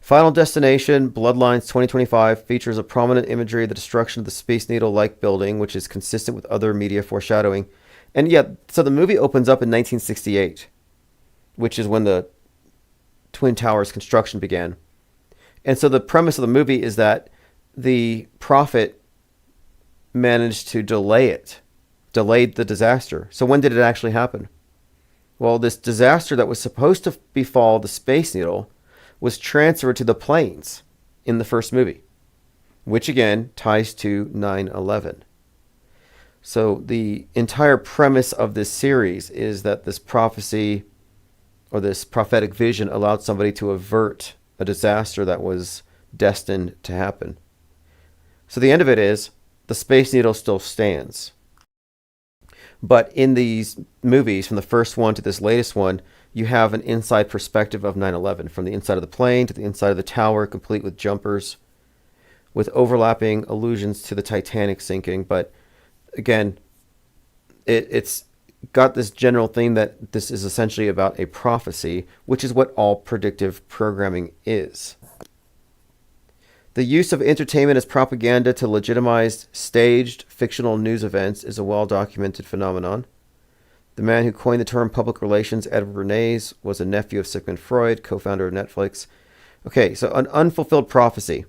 Final Destination, Bloodlines 2025, features a prominent imagery of the destruction of the Space Needle-like building, which is consistent with other media foreshadowing. And yet, so the movie opens up in 1968, which is when the Twin Towers construction began. And so the premise of the movie is that the prophet managed to delayed the disaster. So when did it actually happen? Well, this disaster that was supposed to befall the Space Needle was transferred to the planes in the first movie, which again ties to 9/11. So the entire premise of this series is that this prophecy or this prophetic vision allowed somebody to avert a disaster that was destined to happen. So the end of it is the Space Needle still stands. But in these movies, from the first one to this latest one, you have an inside perspective of 9/11, from the inside of the plane to the inside of the tower, complete with jumpers, with overlapping allusions to the Titanic sinking. But again, it's got this general theme that this is essentially about a prophecy, which is what all predictive programming is. The use of entertainment as propaganda to legitimize staged fictional news events is a well-documented phenomenon. The man who coined the term public relations, Edward Bernays, was a nephew of Sigmund Freud, co-founder of Netflix. Okay, so an unfulfilled prophecy.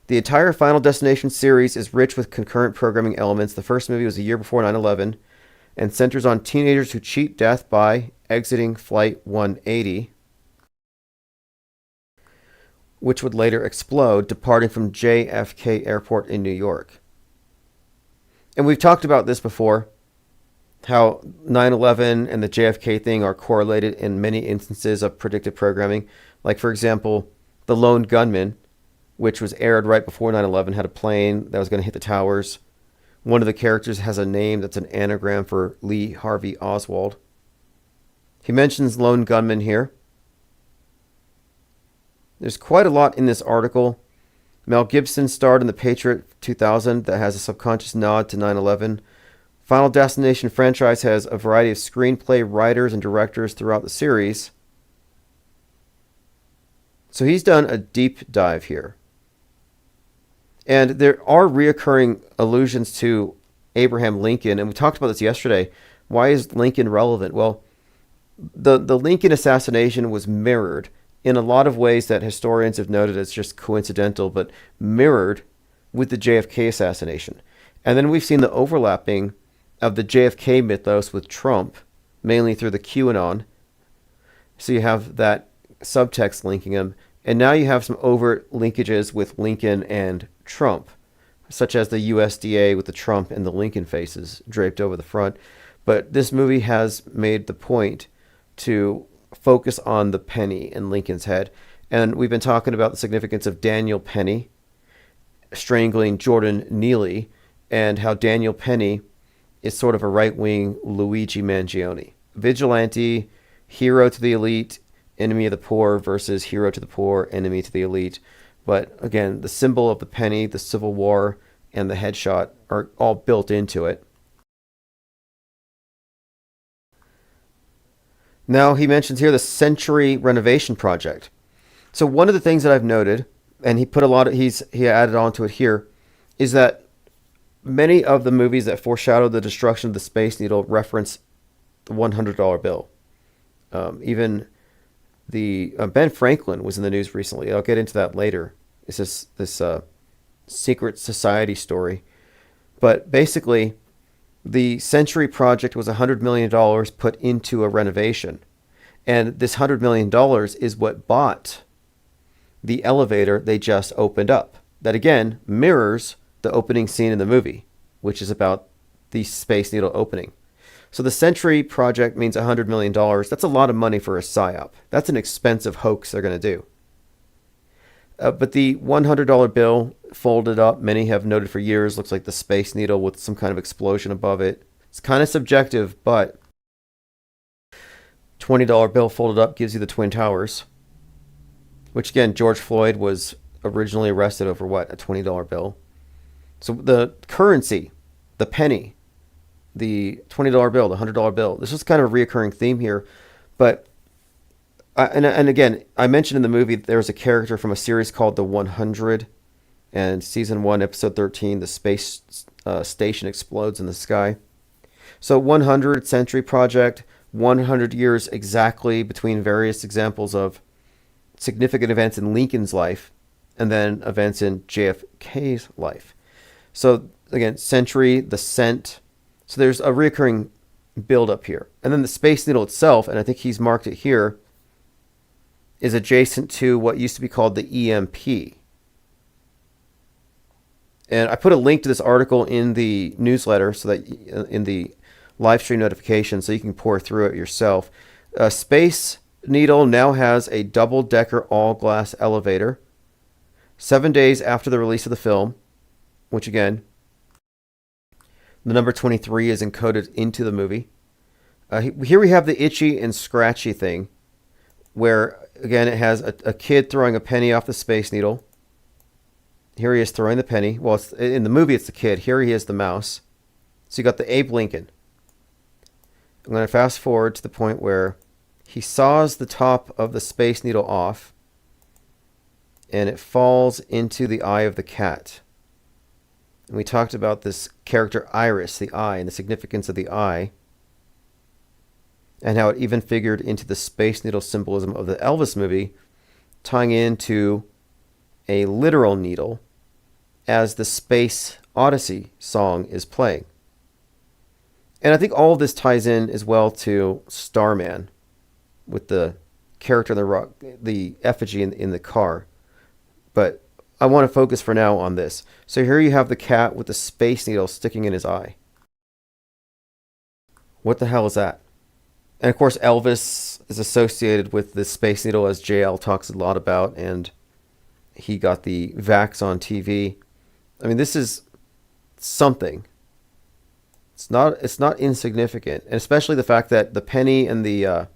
The entire Final Destination series is rich with concurrent programming elements. The first movie was a year before 9/11 and centers on teenagers who cheat death by exiting Flight 180, which would later explode, departing from JFK Airport in New York. And we've talked about this before, how 9/11 and the JFK thing are correlated in many instances of predictive programming. Like, for example, The Lone Gunman, which was aired right before 9/11, had a plane that was going to hit the towers. One of the characters has a name that's an anagram for Lee Harvey Oswald. He mentions Lone Gunman here. There's quite a lot in this article. Mel Gibson starred in The Patriot 2000 that has a subconscious nod to 9/11. Final Destination franchise has a variety of screenplay writers and directors throughout the series. So he's done a deep dive here. And there are reoccurring allusions to Abraham Lincoln, and we talked about this yesterday. Why is Lincoln relevant? Well, the Lincoln assassination was mirrored in a lot of ways that historians have noted as just coincidental, but mirrored with the JFK assassination. And then we've seen the overlapping of the JFK mythos with Trump, mainly through the QAnon. So you have that subtext linking them. And now you have some overt linkages with Lincoln and Trump, such as the USDA with the Trump and the Lincoln faces draped over the front. But this movie has made the point to focus on the penny in Lincoln's head. And we've been talking about the significance of Daniel Penny strangling Jordan Neely, and how Daniel Penny is sort of a right-wing Luigi Mangione. Vigilante, hero to the elite, enemy of the poor, versus hero to the poor, enemy to the elite. But again, the symbol of the penny, the Civil War, and the headshot are all built into it. Now he mentions here the Century renovation project. So one of the things that I've noted, and he put a lot of, he added on to it here, is that many of the movies that foreshadow the destruction of the Space Needle reference the $100 bill. Even the Ben Franklin was in the news recently. I'll get into that later. It's this secret society story. But basically, the Century project was $100 million put into a renovation. And this $100 million is what bought the elevator they just opened up. That again mirrors the opening scene in the movie, which is about the Space Needle opening. So the Century Project means $100 million. That's a lot of money for a PSYOP. That's an expensive hoax they're going to do. But the $100 bill folded up, many have noted for years, looks like the Space Needle with some kind of explosion above it. It's kind of subjective, but $20 bill folded up gives you the Twin Towers, which again, George Floyd was originally arrested over what? A $20 bill. So the currency, the penny, the $20 bill, the $100 bill, this is kind of a reoccurring theme here. But and again, I mentioned in the movie that there was a character from a series called The 100, and season 1, episode 13, the space station explodes in the sky. So 100 Century Project, 100 years exactly between various examples of significant events in Lincoln's life and then events in JFK's life. So again, Century, the cent. So there's a recurring build-up here. And then the Space Needle itself, and I think he's marked it here, is adjacent to what used to be called the EMP. And I put a link to this article in the newsletter, so that in the live stream notification, so you can pour through it yourself. Space Needle now has a double-decker all-glass elevator. 7 days after the release of the film, which again, the number 23 is encoded into the movie. Here we have the itchy and scratchy thing, where again it has a kid throwing a penny off the Space Needle. Here he is throwing the penny. Well, in the movie it's the kid. Here he is, the mouse. So you got the Abe Lincoln. I'm going to fast forward to the point where he saws the top of the Space Needle off, and it falls into the eye of the cat. And we talked about this character Iris, the eye, and the significance of the eye, and how it even figured into the Space Needle symbolism of the Elvis movie, tying into a literal needle as the Space Odyssey song is playing. And I think all of this ties in as well to Starman, with the character in the rock, the effigy in the car. But I want to focus for now on this. So here you have the cat with the Space Needle sticking in his eye. What the hell is that? And of course, Elvis is associated with the Space Needle, as JL talks a lot about, and he got the Vax on TV. I mean, this is something. It's not insignificant, and especially the fact that the penny and the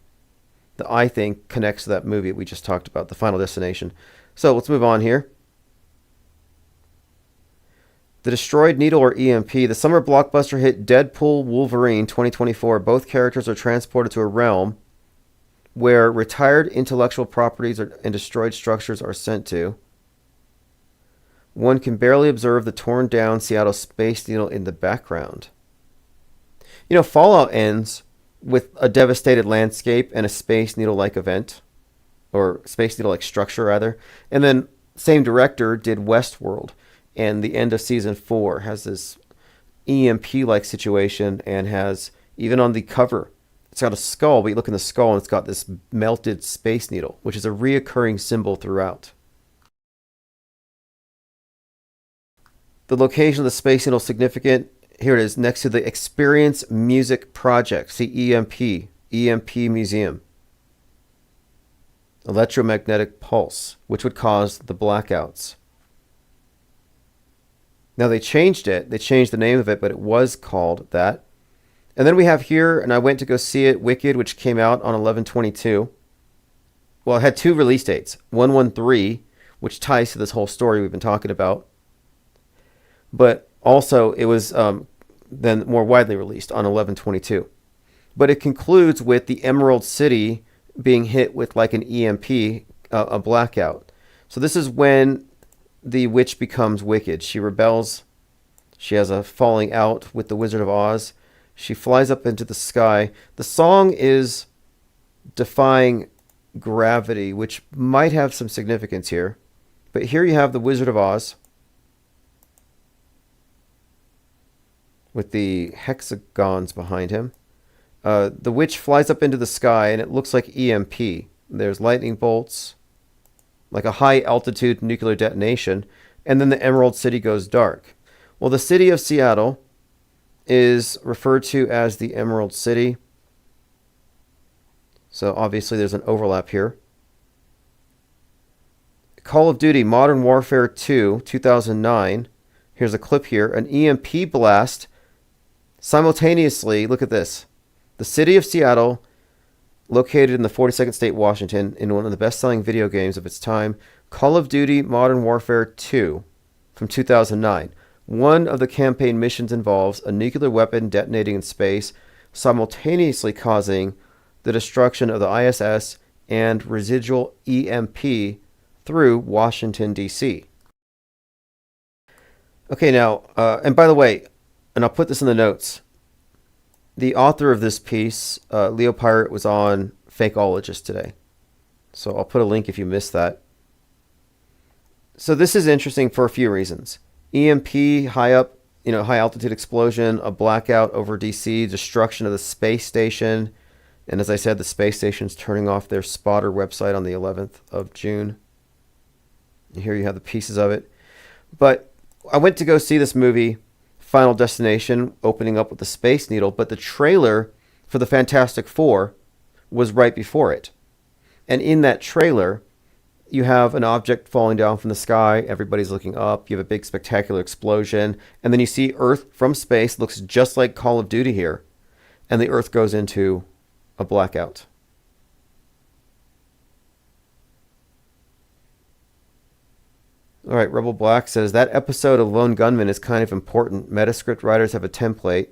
eye thing connects to that movie we just talked about, The Final Destination. So let's move on here. The Destroyed Needle, or EMP, the summer blockbuster hit Deadpool Wolverine 2024. Both characters are transported to a realm where retired intellectual properties and destroyed structures are sent to. One can barely observe the torn down Seattle Space Needle in the background. You know, Fallout ends with a devastated landscape and a Space Needle-like event, or Space Needle-like structure, rather. And then, same director did Westworld, and the end of season 4 has this EMP-like situation, and has, even on the cover, it's got a skull, but you look in the skull and it's got this melted Space Needle, which is a reoccurring symbol throughout. The location of the Space Needle is significant. Here it is, next to the Experience Music Project. See EMP Museum. Electromagnetic pulse, which would cause the blackouts. Now they changed it. They changed the name of it, but it was called that. And then we have here, and I went to go see it, Wicked, which came out on 11/22. Well, it had 2 release dates. 1/13, which ties to this whole story we've been talking about. But also, it was then more widely released on 11/22. But it concludes with the Emerald City being hit with like an EMP, a blackout. So this is when the witch becomes wicked. She rebels. She has a falling out with the Wizard of Oz. She flies up into the sky. The song is Defying Gravity, which might have some significance here. But here you have the Wizard of Oz with the hexagons behind him. The witch flies up into the sky, and it looks like EMP. There's lightning bolts, like a high-altitude nuclear detonation, and then the Emerald City goes dark. Well, the city of Seattle is referred to as the Emerald City. So obviously there's an overlap here. Call of Duty Modern Warfare 2, 2009. Here's a clip here. An EMP blast simultaneously, look at this. The city of Seattle, located in the 42nd state, Washington, in one of the best-selling video games of its time, Call of Duty Modern Warfare 2 from 2009. One of the campaign missions involves a nuclear weapon detonating in space, simultaneously causing the destruction of the ISS and residual EMP through Washington, D.C. Okay, now, and by the way, and I'll put this in the notes, the author of this piece, Leo Pirate, was on Fakeologist today. So I'll put a link if you missed that. So this is interesting for a few reasons. EMP, high altitude explosion, a blackout over DC, destruction of the space station. And as I said, the space station's turning off their spotter website on the 11th of June. Here you have the pieces of it. But I went to go see this movie, Final Destination, opening up with the Space Needle, but the trailer for the Fantastic Four was right before it. And in that trailer, you have an object falling down from the sky, everybody's looking up, you have a big spectacular explosion, and then you see Earth from space, looks just like Call of Duty here, and the Earth goes into a blackout. All right, Rebel Black says, that episode of Lone Gunman is kind of important. Metascript writers have a template.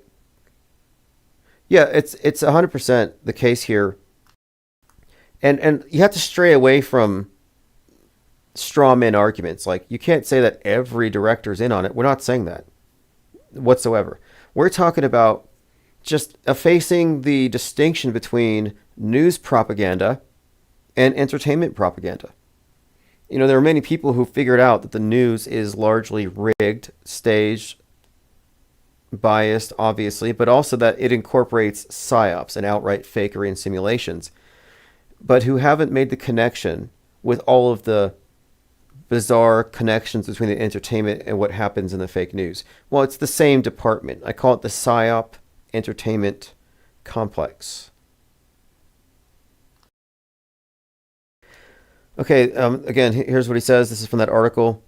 Yeah, it's 100% the case here. And you have to stray away from straw man arguments. Like, you can't say that every director's in on it. We're not saying that whatsoever. We're talking about just effacing the distinction between news propaganda and entertainment propaganda. You know, there are many people who figured out that the news is largely rigged, staged, biased, obviously, but also that it incorporates psyops and outright fakery and simulations, but who haven't made the connection with all of the bizarre connections between the entertainment and what happens in the fake news. Well, it's the same department. I call it the psyop entertainment complex. Okay, again, here's what he says. This is from that article.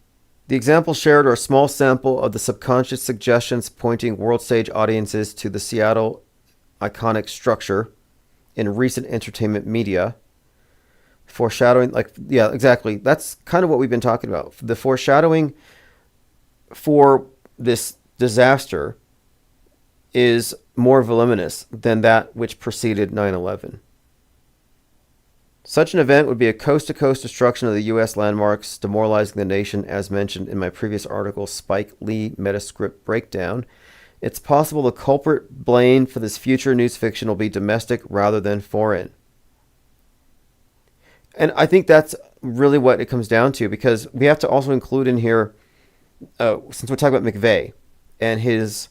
The examples shared are a small sample of the subconscious suggestions pointing world stage audiences to the Seattle iconic structure in recent entertainment media. Foreshadowing, yeah, exactly. That's kind of what we've been talking about. The foreshadowing for this disaster is more voluminous than that which preceded 9/11. Such an event would be a coast-to-coast destruction of the U.S. landmarks, demoralizing the nation, as mentioned in my previous article, Spike Lee Metascript Breakdown. It's possible the culprit blamed for this future news fiction will be domestic rather than foreign. And I think that's really what it comes down to, because we have to also include in here, since we're talking about McVeigh and his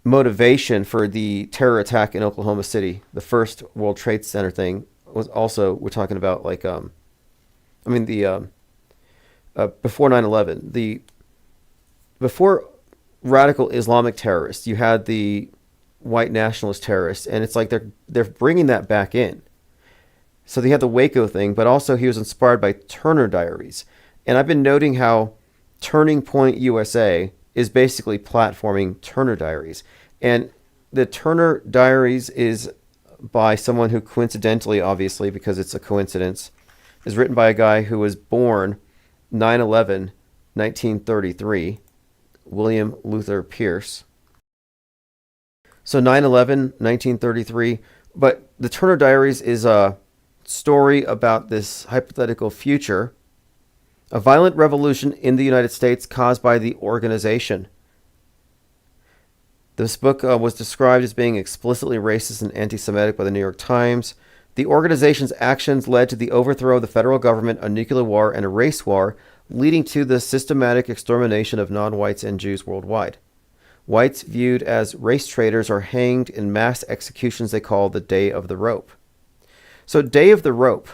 motivation for the terror attack in Oklahoma City, the first World Trade Center thing, was also, we're talking about before 9/11, before radical Islamic terrorists, you had the white nationalist terrorists, and it's like they're bringing that back in. So they had the Waco thing, but also he was inspired by Turner Diaries. And I've been noting how Turning Point USA is basically platforming Turner Diaries. And the Turner Diaries is by someone who coincidentally, obviously, because it's a coincidence, is written by a guy who was born 9/11, 1933, William Luther Pierce. So 9/11, 1933, but the Turner Diaries is a story about this hypothetical future, a violent revolution in the United States caused by the organization. This book was described as being explicitly racist and anti-Semitic by the New York Times. The organization's actions led to the overthrow of the federal government, a nuclear war, and a race war, leading to the systematic extermination of non-whites and Jews worldwide. Whites viewed as race traitors are hanged in mass executions they call the Day of the Rope. So Day of the Rope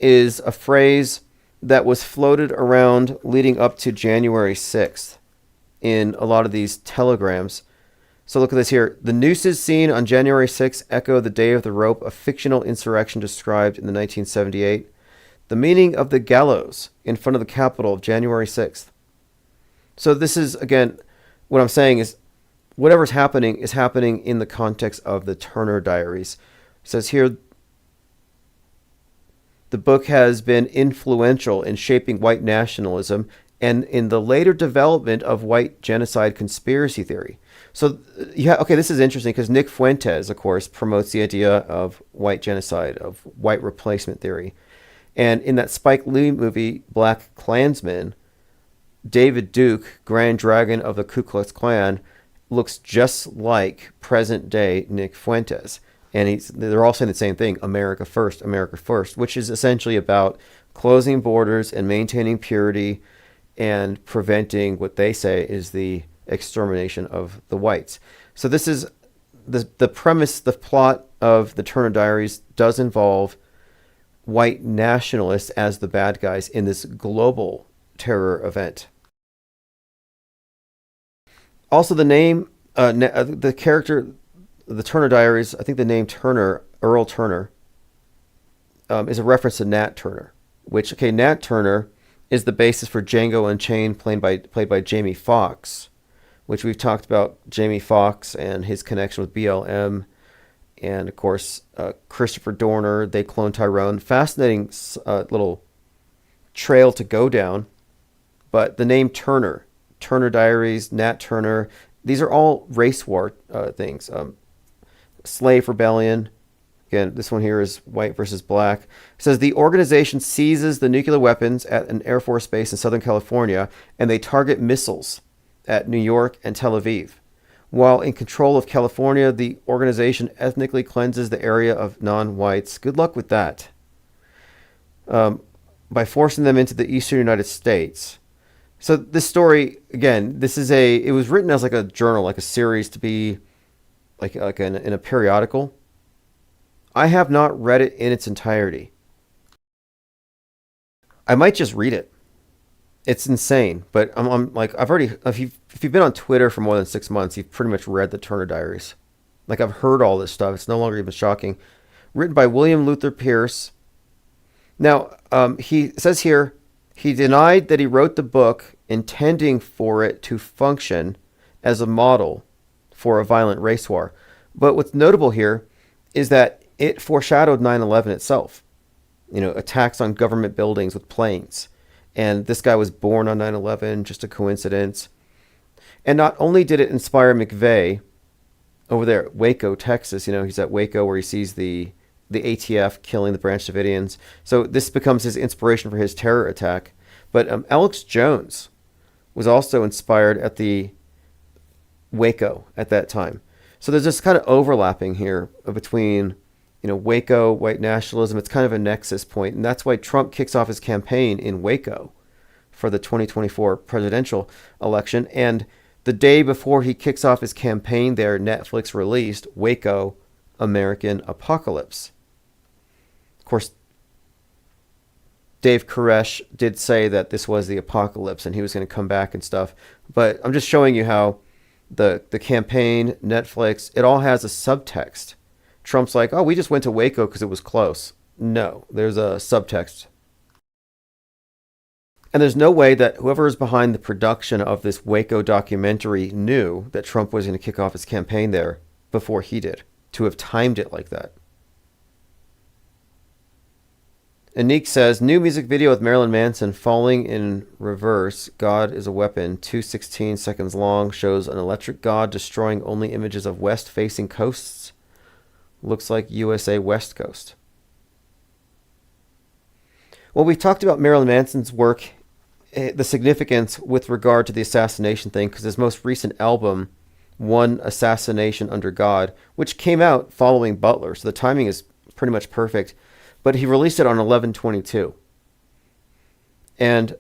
is a phrase that was floated around leading up to January 6th. in a lot of these telegrams. So look at this here. The nooses seen on January 6th echo the day of the rope, a fictional insurrection described in the 1978. The meaning of the gallows in front of the Capitol of January 6th. So this is, again, what I'm saying is whatever's happening is happening in the context of the Turner Diaries. It says here, the book has been influential in shaping white nationalism and in the later development of white genocide conspiracy theory. So, yeah, okay, this is interesting because Nick Fuentes, of course, promotes the idea of white genocide, of white replacement theory. And in that Spike Lee movie, Black Klansman, David Duke, Grand Dragon of the Ku Klux Klan, looks just like present-day Nick Fuentes. And they're all saying the same thing, America first, which is essentially about closing borders and maintaining purity and preventing what they say is the extermination of the whites. So this is the premise, the plot of the Turner Diaries does involve white nationalists as the bad guys in this global terror event. Also, the name, the character, the Turner Diaries, I think the name Turner, Earl Turner, is a reference to Nat Turner, which, okay, Nat Turner is the basis for Django Unchained, played by Jamie Foxx, which we've talked about Jamie Foxx and his connection with BLM, and of course Christopher Dorner. They cloned Tyrone. Fascinating little trail to go down, but the name Turner, Turner Diaries, Nat Turner, these are all race war things. Slave rebellion. Again, this one here is white versus black. It says the organization seizes the nuclear weapons at an Air Force base in Southern California, and they target missiles at New York and Tel Aviv. While in control of California, the organization ethnically cleanses the area of non-whites. Good luck with that. By forcing them into the eastern United States. So this story, again, it was written as like a journal, like a series to be like in a periodical. I have not read it in its entirety. I might just read it. It's insane, but I'm like, if you've been on Twitter for more than 6 months, you've pretty much read the Turner Diaries. Like, I've heard all this stuff. It's no longer even shocking. Written by William Luther Pierce. Now, he says here, he denied that he wrote the book intending for it to function as a model for a violent race war. But what's notable here is that it foreshadowed 9/11 itself. Attacks on government buildings with planes. And this guy was born on 9/11, just a coincidence. And not only did it inspire McVeigh over there at Waco, Texas, he's at Waco where he sees the ATF killing the Branch Davidians. So this becomes his inspiration for his terror attack. But Alex Jones was also inspired at the Waco at that time. So there's this kind of overlapping here between, Waco, white nationalism. It's kind of a nexus point, and that's why Trump kicks off his campaign in Waco for the 2024 presidential election. And the day before he kicks off his campaign there, Netflix released Waco, American Apocalypse. Of course, Dave Koresh did say that this was the apocalypse and he was going to come back and stuff. But I'm just showing you how the campaign, Netflix, it all has a subtext. Trump's like, oh, we just went to Waco because it was close. No, there's a subtext. And there's no way that whoever is behind the production of this Waco documentary knew that Trump was going to kick off his campaign there before he did, to have timed it like that. Anik says, new music video with Marilyn Manson falling in reverse. God is a weapon. 2:16 seconds long. Shows an electric god destroying only images of west-facing coasts. Looks like USA West Coast. Well, we've talked about Marilyn Manson's work, the significance with regard to the assassination thing, because his most recent album, One Assassination Under God, which came out following Butler, so the timing is pretty much perfect. But he released it on 11/22. And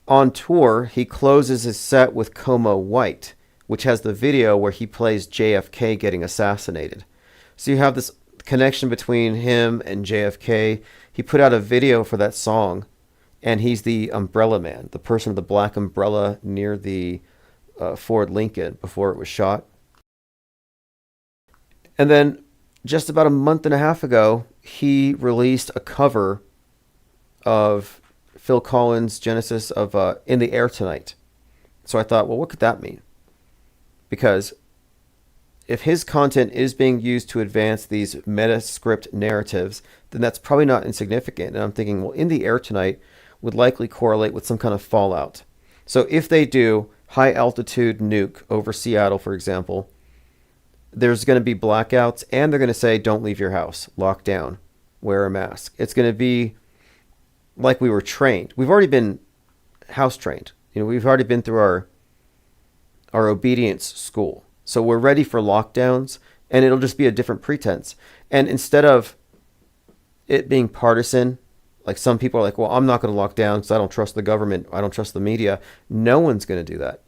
on tour, he closes his set with Como White, which has the video where he plays JFK getting assassinated. So you have this connection between him and JFK. He put out a video for that song, and he's the umbrella man, the person with the black umbrella near the Ford Lincoln before it was shot. And then just about a month and a half ago, he released a cover of Phil Collins' Genesis of In the Air Tonight. So I thought, well, what could that mean? Because if his content is being used to advance these Metascript narratives, then that's probably not insignificant. And I'm thinking, well, In the Air Tonight would likely correlate with some kind of fallout. So if they do high altitude nuke over Seattle, for example, there's going to be blackouts, and they're going to say, don't leave your house, lock down, wear a mask. It's going to be like we were trained. We've already been house trained. We've already been through our obedience school. So we're ready for lockdowns, and it'll just be a different pretense. And instead of it being partisan, like some people are like, well, I'm not going to lock down because I don't trust the government. I don't trust the media. No one's going to do that.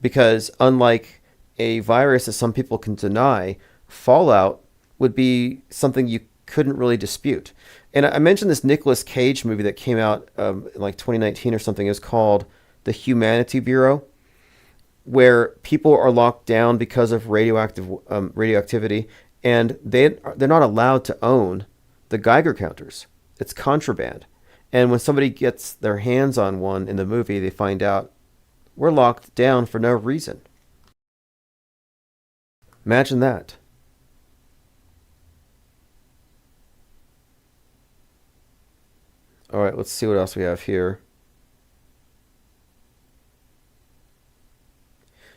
Because unlike a virus that some people can deny, fallout would be something you couldn't really dispute. And I mentioned this Nicolas Cage movie that came out in like 2019 or something. It was called The Humanity Bureau, where people are locked down because of radioactivity, and they're not allowed to own the Geiger counters. It's contraband. And when somebody gets their hands on one in the movie, they find out we're locked down for no reason. Imagine that. All right, let's see what else we have here.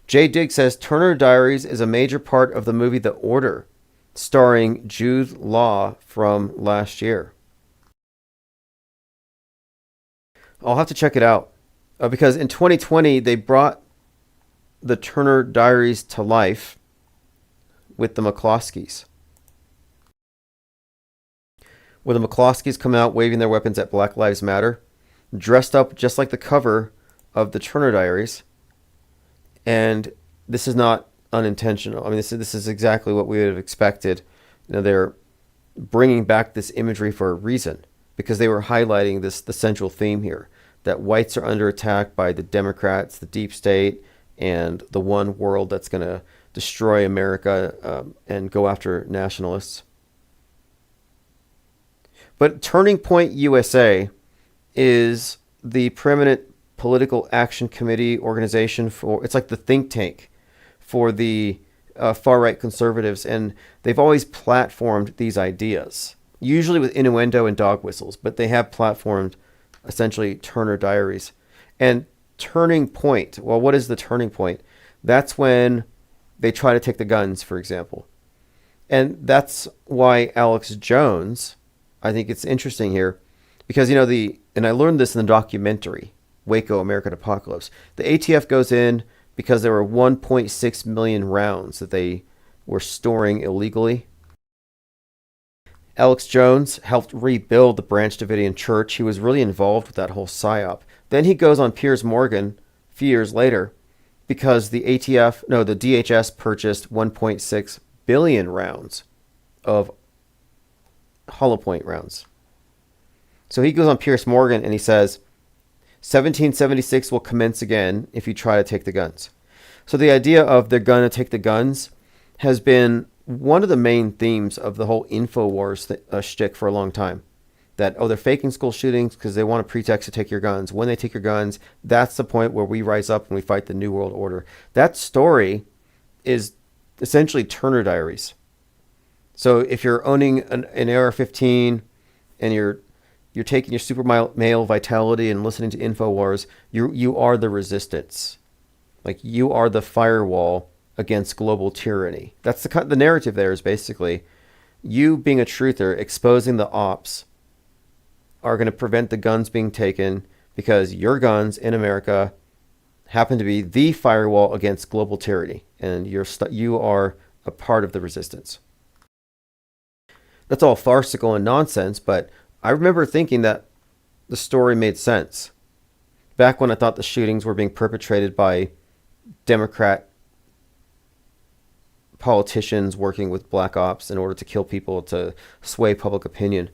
Jay Digg says Turner Diaries is a major part of the movie The Order, starring Jude Law from last year. I'll have to check it out because in 2020 they brought the Turner Diaries to life with the McCloskeys, where the McCloskeys come out waving their weapons at Black Lives Matter, dressed up just like the cover of the Turner Diaries. And this is not unintentional. I mean, this is exactly what we would have expected. They're bringing back this imagery for a reason, because they were highlighting the central theme here, that whites are under attack by the Democrats, the deep state, and the one world that's going to destroy America and go after nationalists. But Turning Point USA is the permanent political action committee organization it's like the think tank for the far-right conservatives, and they've always platformed these ideas, usually with innuendo and dog whistles, but they have platformed essentially Turner Diaries. And Turning Point, well, what is the turning point? That's when they try to take the guns, for example. And that's why Alex Jones, I think it's interesting here, because, and I learned this in the documentary, Waco, American Apocalypse. The ATF goes in because there were 1.6 million rounds that they were storing illegally. Alex Jones helped rebuild the Branch Davidian Church. He was really involved with that whole psyop. Then he goes on Piers Morgan a few years later because the DHS purchased 1.6 billion rounds of hollow point rounds. So he goes on Piers Morgan and he says, 1776 will commence again if you try to take the guns. So the idea of they're going to take the guns has been one of the main themes of the whole InfoWars shtick for a long time. That, they're faking school shootings because they want a pretext to take your guns. When they take your guns, that's the point where we rise up and we fight the New World Order. That story is essentially Turner Diaries. So if you're owning an AR-15 and you're taking your super male vitality and listening to InfoWars, you are the resistance. Like, you are the firewall against global tyranny. That's the narrative there, is basically you being a truther, exposing the ops, are going to prevent the guns being taken because your guns in America happen to be the firewall against global tyranny, and you are a part of the resistance. That's all farcical and nonsense, but I remember thinking that the story made sense back when I thought the shootings were being perpetrated by Democrat politicians working with black ops in order to kill people to sway public opinion,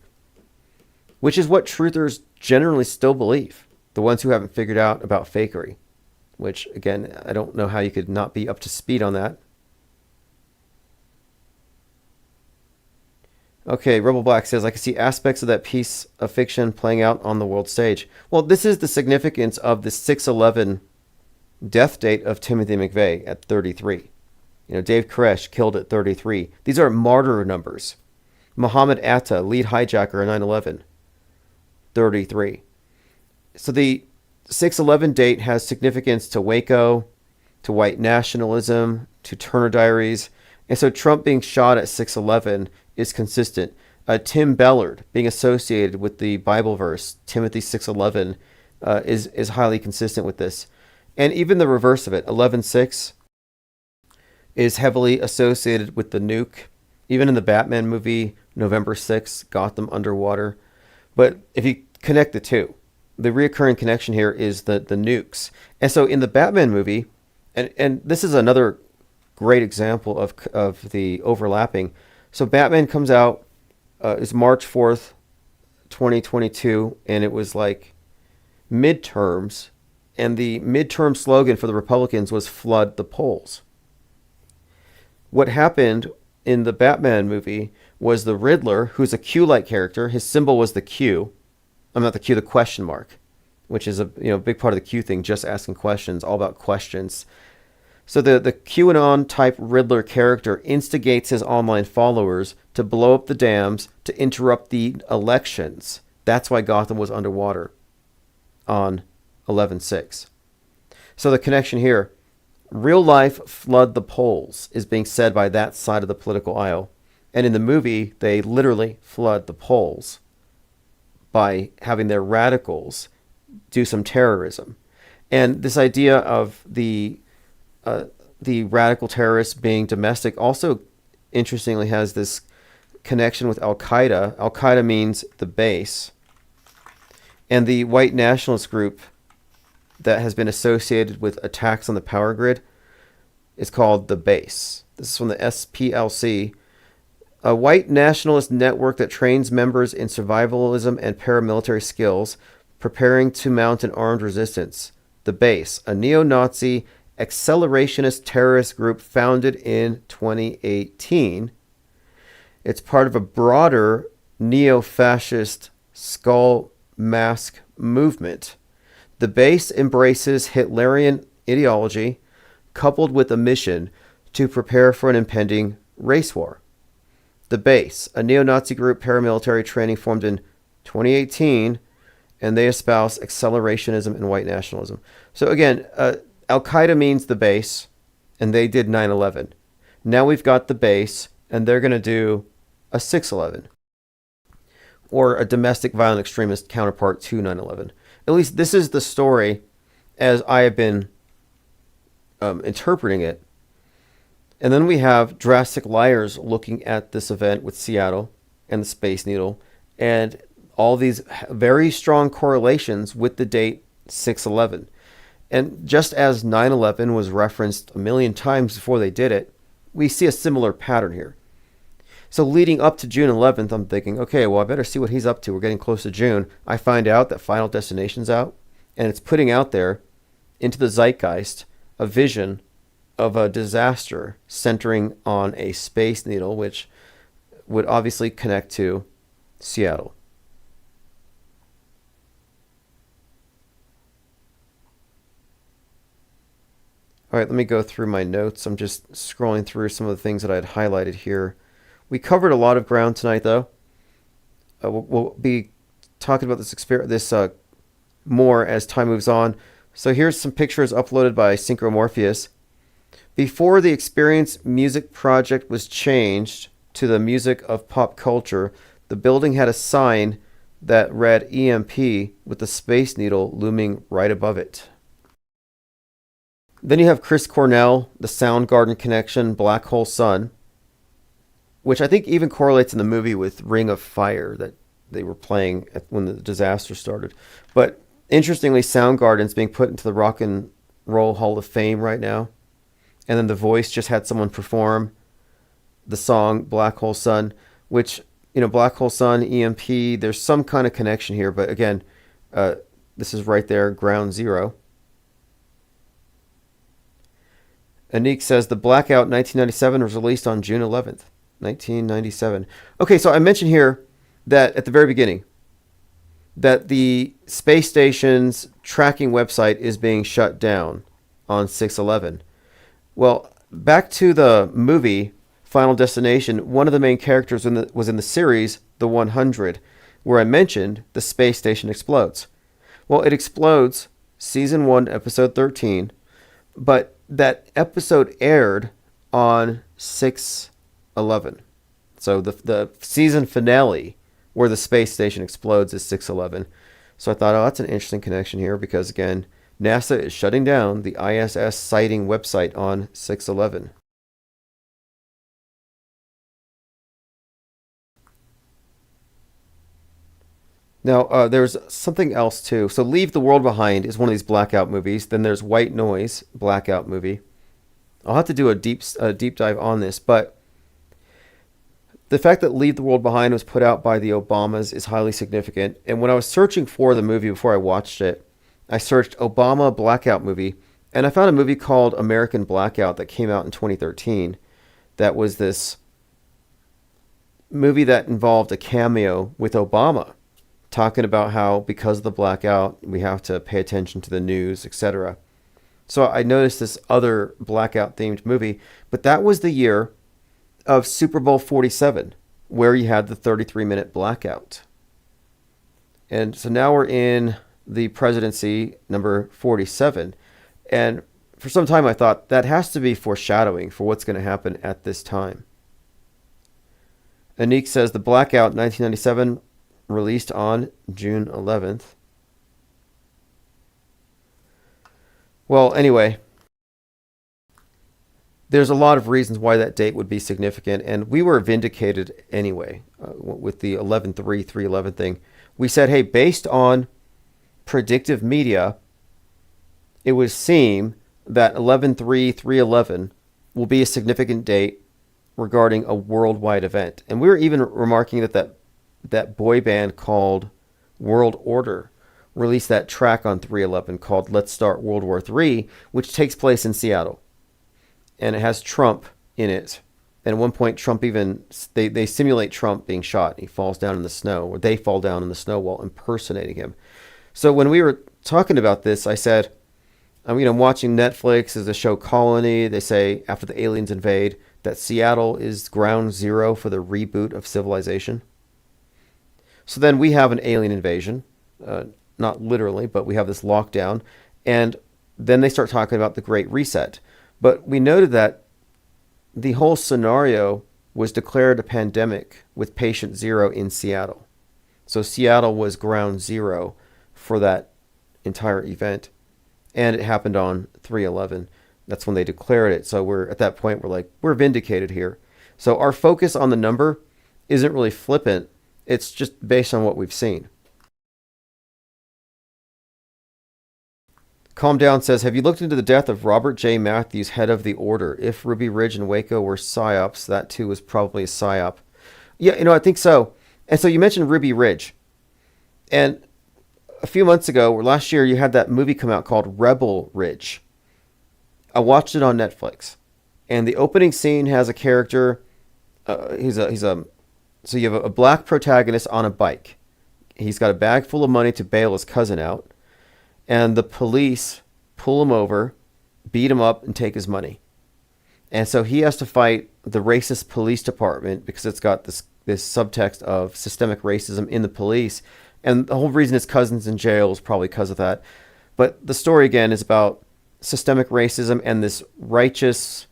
which is what truthers generally still believe, the ones who haven't figured out about fakery. which, again, I don't know how you could not be up to speed on that. Okay, Rebel Black says, I can see aspects of that piece of fiction playing out on the world stage. Well, this is the significance of the 6/11 death date of Timothy McVeigh at 33. Dave Koresh killed at 33. These are martyr numbers. Muhammad Atta, lead hijacker of 9/11, 33. So the 6/11 date has significance to Waco, to white nationalism, to Turner Diaries. And so Trump being shot at 6/11 is consistent. Tim Bellard being associated with the Bible verse, Timothy 6:11, is highly consistent with this. And even the reverse of it, 11:6, is heavily associated with the nuke. Even in the Batman movie, November 6th, Gotham underwater. But if you connect the two, the reoccurring connection here is the nukes. And so in the Batman movie, and this is another great example of the overlapping. So Batman comes out, it's March 4th, 2022, and it was like midterms. And the midterm slogan for the Republicans was flood the polls. What happened in the Batman movie was the Riddler, who's a Q-like character, his symbol was the Q. I'm not the Q, the question mark, which is a big part of the Q thing, just asking questions, all about questions. So the QAnon type Riddler character instigates his online followers to blow up the dams, to interrupt the elections. That's why Gotham was underwater on 11/6. So the connection here, real life flood the polls, is being said by that side of the political aisle. And in the movie, they literally flood the polls by having their radicals do some terrorism. And this idea of the radical terrorists being domestic also, interestingly, has this connection with Al-Qaeda. Al-Qaeda means the base. And the white nationalist group that has been associated with attacks on the power grid is called the base. This is from the SPLC, a white nationalist network that trains members in survivalism and paramilitary skills, preparing to mount an armed resistance. The base, a neo-Nazi accelerationist terrorist group founded in 2018. It's part of a broader neo-fascist skull mask movement. The base embraces Hitlerian ideology coupled with a mission to prepare for an impending race war. The base, a neo-Nazi group paramilitary training formed in 2018, and they espouse accelerationism and white nationalism. So again, Al-Qaeda means the base, and they did 9/11. Now we've got the base, and they're going to do a 6/11, or a domestic violent extremist counterpart to 9/11. At least this is the story as I have been interpreting it. And then we have Drastic Liars looking at this event with Seattle and the Space Needle, and all these very strong correlations with the date 6/11. And just as 9/11 was referenced a million times before they did it, we see a similar pattern here. So leading up to June 11th, I'm thinking, okay, well, I better see what he's up to. We're getting close to June. I find out that Final Destination's out, and it's putting out there into the zeitgeist a vision of a disaster centering on a space needle, which would obviously connect to Seattle. All right, let me go through my notes. I'm just scrolling through some of the things that I had highlighted here. We covered a lot of ground tonight, though. We'll be talking about this more as time moves on. So here's some pictures uploaded by Synchromorpheus. Before the Experience Music Project was changed to the Music of Pop Culture, the building had a sign that read EMP with the Space Needle looming right above it. Then you have Chris Cornell, the Soundgarden connection, Black Hole Sun, which I think even correlates in the movie with Ring of Fire that they were playing when the disaster started. But interestingly, Soundgarden's being put into the Rock and Roll Hall of Fame right now. And then The Voice just had someone perform the song Black Hole Sun, which, Black Hole Sun, EMP, there's some kind of connection here. But again, this is right there, ground zero. Anik says the Blackout 1997 was released on June 11th, 1997. Okay, so I mentioned here that at the very beginning that the space station's tracking website is being shut down on 6/11. Well, back to the movie Final Destination, one of the main characters was in the series The 100, where I mentioned the space station explodes. Well, it explodes season 1, episode 13, but that episode aired on 6/11. So the season finale where the space station explodes is 6/11. So I thought, oh, that's an interesting connection here because, again, NASA is shutting down the ISS sighting website on 6/11. Now, there's something else too. So Leave the World Behind is one of these blackout movies. Then there's White Noise, blackout movie. I'll have to do a deep dive on this, but the fact that Leave the World Behind was put out by the Obamas is highly significant. And when I was searching for the movie before I watched it, I searched Obama blackout movie, and I found a movie called American Blackout that came out in 2013. That was this movie that involved a cameo with Obama, talking about how because of the blackout, we have to pay attention to the news, etc. So I noticed this other blackout themed movie, but that was the year of Super Bowl 47, where you had the 33-minute blackout. And so now we're in the presidency number 47. And for some time I thought that has to be foreshadowing for what's going to happen at this time. Anik says the blackout 1997 released on June 11th. Well, anyway, there's a lot of reasons why that date would be significant, and we were vindicated anyway with the 11/3/3/11 thing. We said, hey, based on predictive media, it would seem that 11/3/3/11 will be a significant date regarding a worldwide event. And we were even remarking that boy band called World Order released that track on 3/11 called Let's Start World War III, which takes place in Seattle. And it has Trump in it. And at one point, Trump even, they simulate Trump being shot. He falls down in the snow, or they fall down in the snow while impersonating him. So when we were talking about this, I said, I'm watching Netflix. There's a show Colony. They say after the aliens invade that Seattle is ground zero for the reboot of civilization. So then we have an alien invasion, not literally, but we have this lockdown. And then they start talking about the Great Reset. But we noted that the whole scenario was declared a pandemic with patient zero in Seattle. So Seattle was ground zero for that entire event. And it happened on 3/11. That's when they declared it. So we're at that point, we're vindicated here. So our focus on the number isn't really flippant. It's just based on what we've seen. Calm Down says, have you looked into the death of Robert J. Matthews, head of the Order? If Ruby Ridge and Waco were psyops, that too was probably a psyop. Yeah, I think so. And so you mentioned Ruby Ridge. And a few months ago, or last year, you had that movie come out called Rebel Ridge. I watched it on Netflix. And the opening scene has a character, so you have a black protagonist on a bike. He's got a bag full of money to bail his cousin out. And the police pull him over, beat him up, and take his money. And so he has to fight the racist police department because it's got this subtext of systemic racism in the police. And the whole reason his cousin's in jail is probably because of that. But the story, again, is about systemic racism and this righteous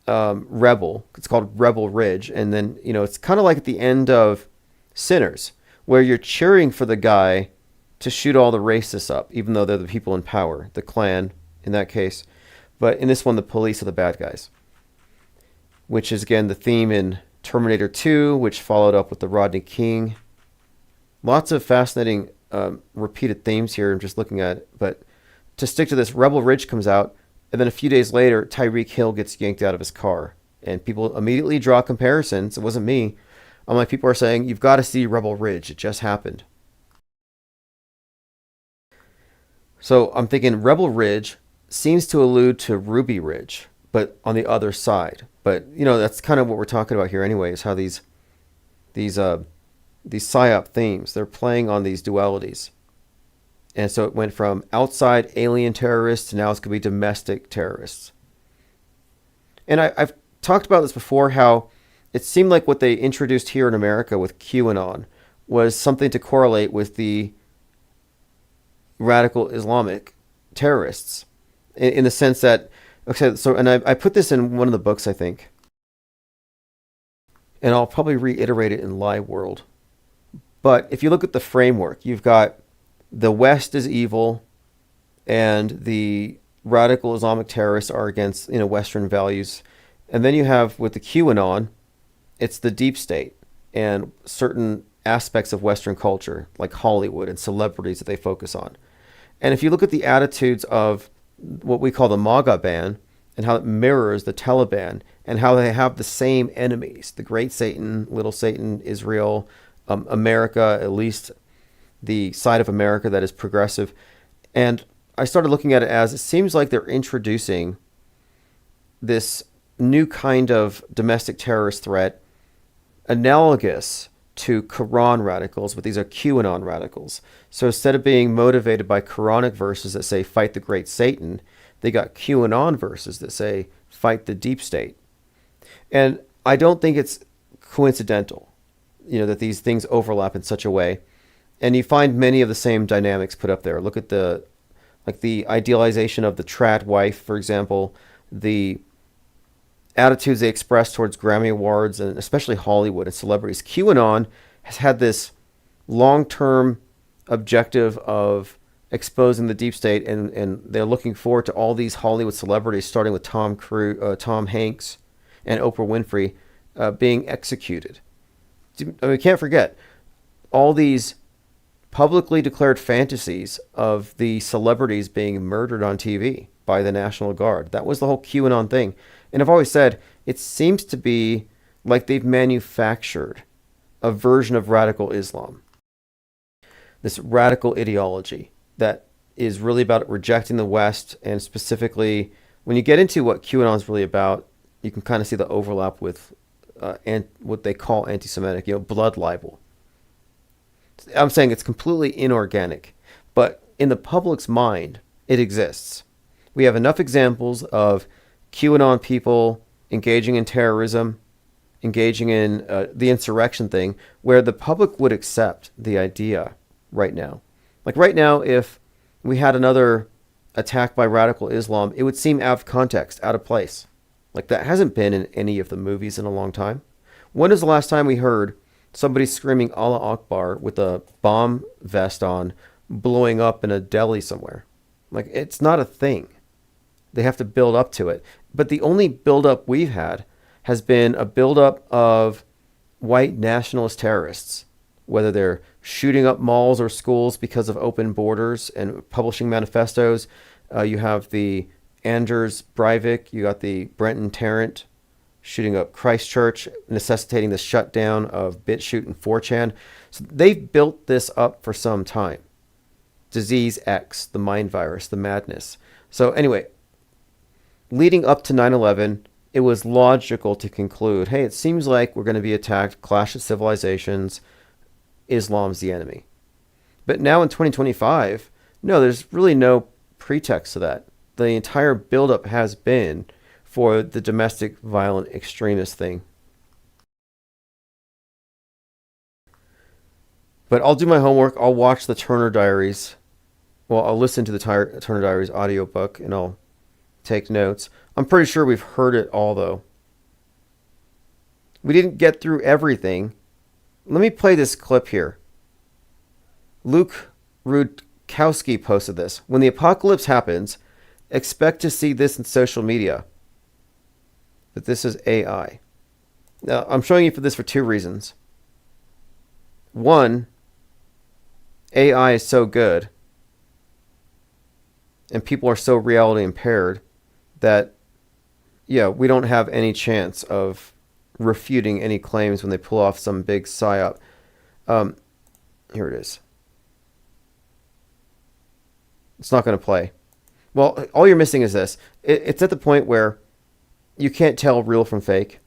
rebel. It's called Rebel Ridge. And then, it's kind of like at the end of Sinners, where you're cheering for the guy to shoot all the racists up, even though they're the people in power, the Klan in that case. But in this one, the police are the bad guys, which is, again, the theme in Terminator 2, which followed up with the Rodney King. Lots of fascinating repeated themes here I'm just looking at it. But to stick to this, Rebel Ridge comes out, and then a few days later, Tyreek Hill gets yanked out of his car. And people immediately draw comparisons. It wasn't me. People are saying, you've got to see Rebel Ridge. It just happened. So I'm thinking Rebel Ridge seems to allude to Ruby Ridge, but on the other side. But that's kind of what we're talking about here anyway, is how these psyop themes, they're playing on these dualities. And so it went from outside alien terrorists to now it's going to be domestic terrorists. And I've talked about this before, how it seemed like what they introduced here in America with QAnon was something to correlate with the radical Islamic terrorists, in the sense that, okay, so, and I put this in one of the books, I think, and I'll probably reiterate it in Lie World. But if you look at the framework, you've got the West is evil, and the radical Islamic terrorists are against Western values. And then you have, with the QAnon, it's the deep state and certain aspects of Western culture, like Hollywood and celebrities that they focus on. And if you look at the attitudes of what we call the MAGA ban, and how it mirrors the Taliban, and how they have the same enemies, the Great Satan, Little Satan, Israel, America, at least the side of America that is progressive. And I started looking at it as, it seems like they're introducing this new kind of domestic terrorist threat analogous to Quran radicals, but these are QAnon radicals. So instead of being motivated by Quranic verses that say fight the Great Satan, they got QAnon verses that say fight the deep state. And I don't think it's coincidental, that these things overlap in such a way. And you find many of the same dynamics put up there. Look at the idealization of the trad wife, for example, the attitudes they express towards Grammy Awards, and especially Hollywood and celebrities. QAnon has had this long-term objective of exposing the deep state, and they're looking forward to all these Hollywood celebrities, starting with Tom Hanks and Oprah Winfrey, being executed. We can't forget all these publicly declared fantasies of the celebrities being murdered on TV by the National Guard. That was the whole QAnon thing. And I've always said, it seems to be like they've manufactured a version of radical Islam. This radical ideology that is really about rejecting the West, and specifically, when you get into what QAnon is really about, you can kind of see the overlap with what they call anti-Semitic, blood libel. I'm saying it's completely inorganic, but in the public's mind, it exists. We have enough examples of QAnon people engaging in terrorism, engaging in the insurrection thing, where the public would accept the idea right now. Like right now, if we had another attack by radical Islam, it would seem out of context, out of place. Like that hasn't been in any of the movies in a long time. When is the last time we heard somebody screaming Allah Akbar with a bomb vest on, blowing up in a deli somewhere? Like, it's not a thing. They have to build up to it. But the only build-up we've had has been a build-up of white nationalist terrorists, whether they're shooting up malls or schools because of open borders and publishing manifestos. You have the Anders Breivik, you got the Brenton Tarrant shooting up Christchurch, necessitating the shutdown of BitChute and 4chan. So they've built this up for some time. Disease X, the mind virus, the madness. So anyway, leading up to 9/11, it was logical to conclude, hey, it seems like we're going to be attacked, clash of civilizations, Islam's the enemy. But now in 2025, no, there's really no pretext to that. The entire buildup has been for the domestic violent extremist thing. But I'll do my homework. I'll watch the Turner Diaries. Well, I'll listen to the Turner Diaries audiobook, and I'll take notes. I'm pretty sure we've heard it all, though. We didn't get through everything. Let me play this clip here. Luke Rudkowski posted this. When the apocalypse happens, expect to see this in social media. But this is AI. Now, I'm showing you this for two reasons. One, AI is so good, and people are so reality impaired that, yeah, we don't have any chance of refuting any claims when they pull off some big psyop. Here it is. It's not going to play. Well, all you're missing is this. It's at the point where you can't tell real from fake.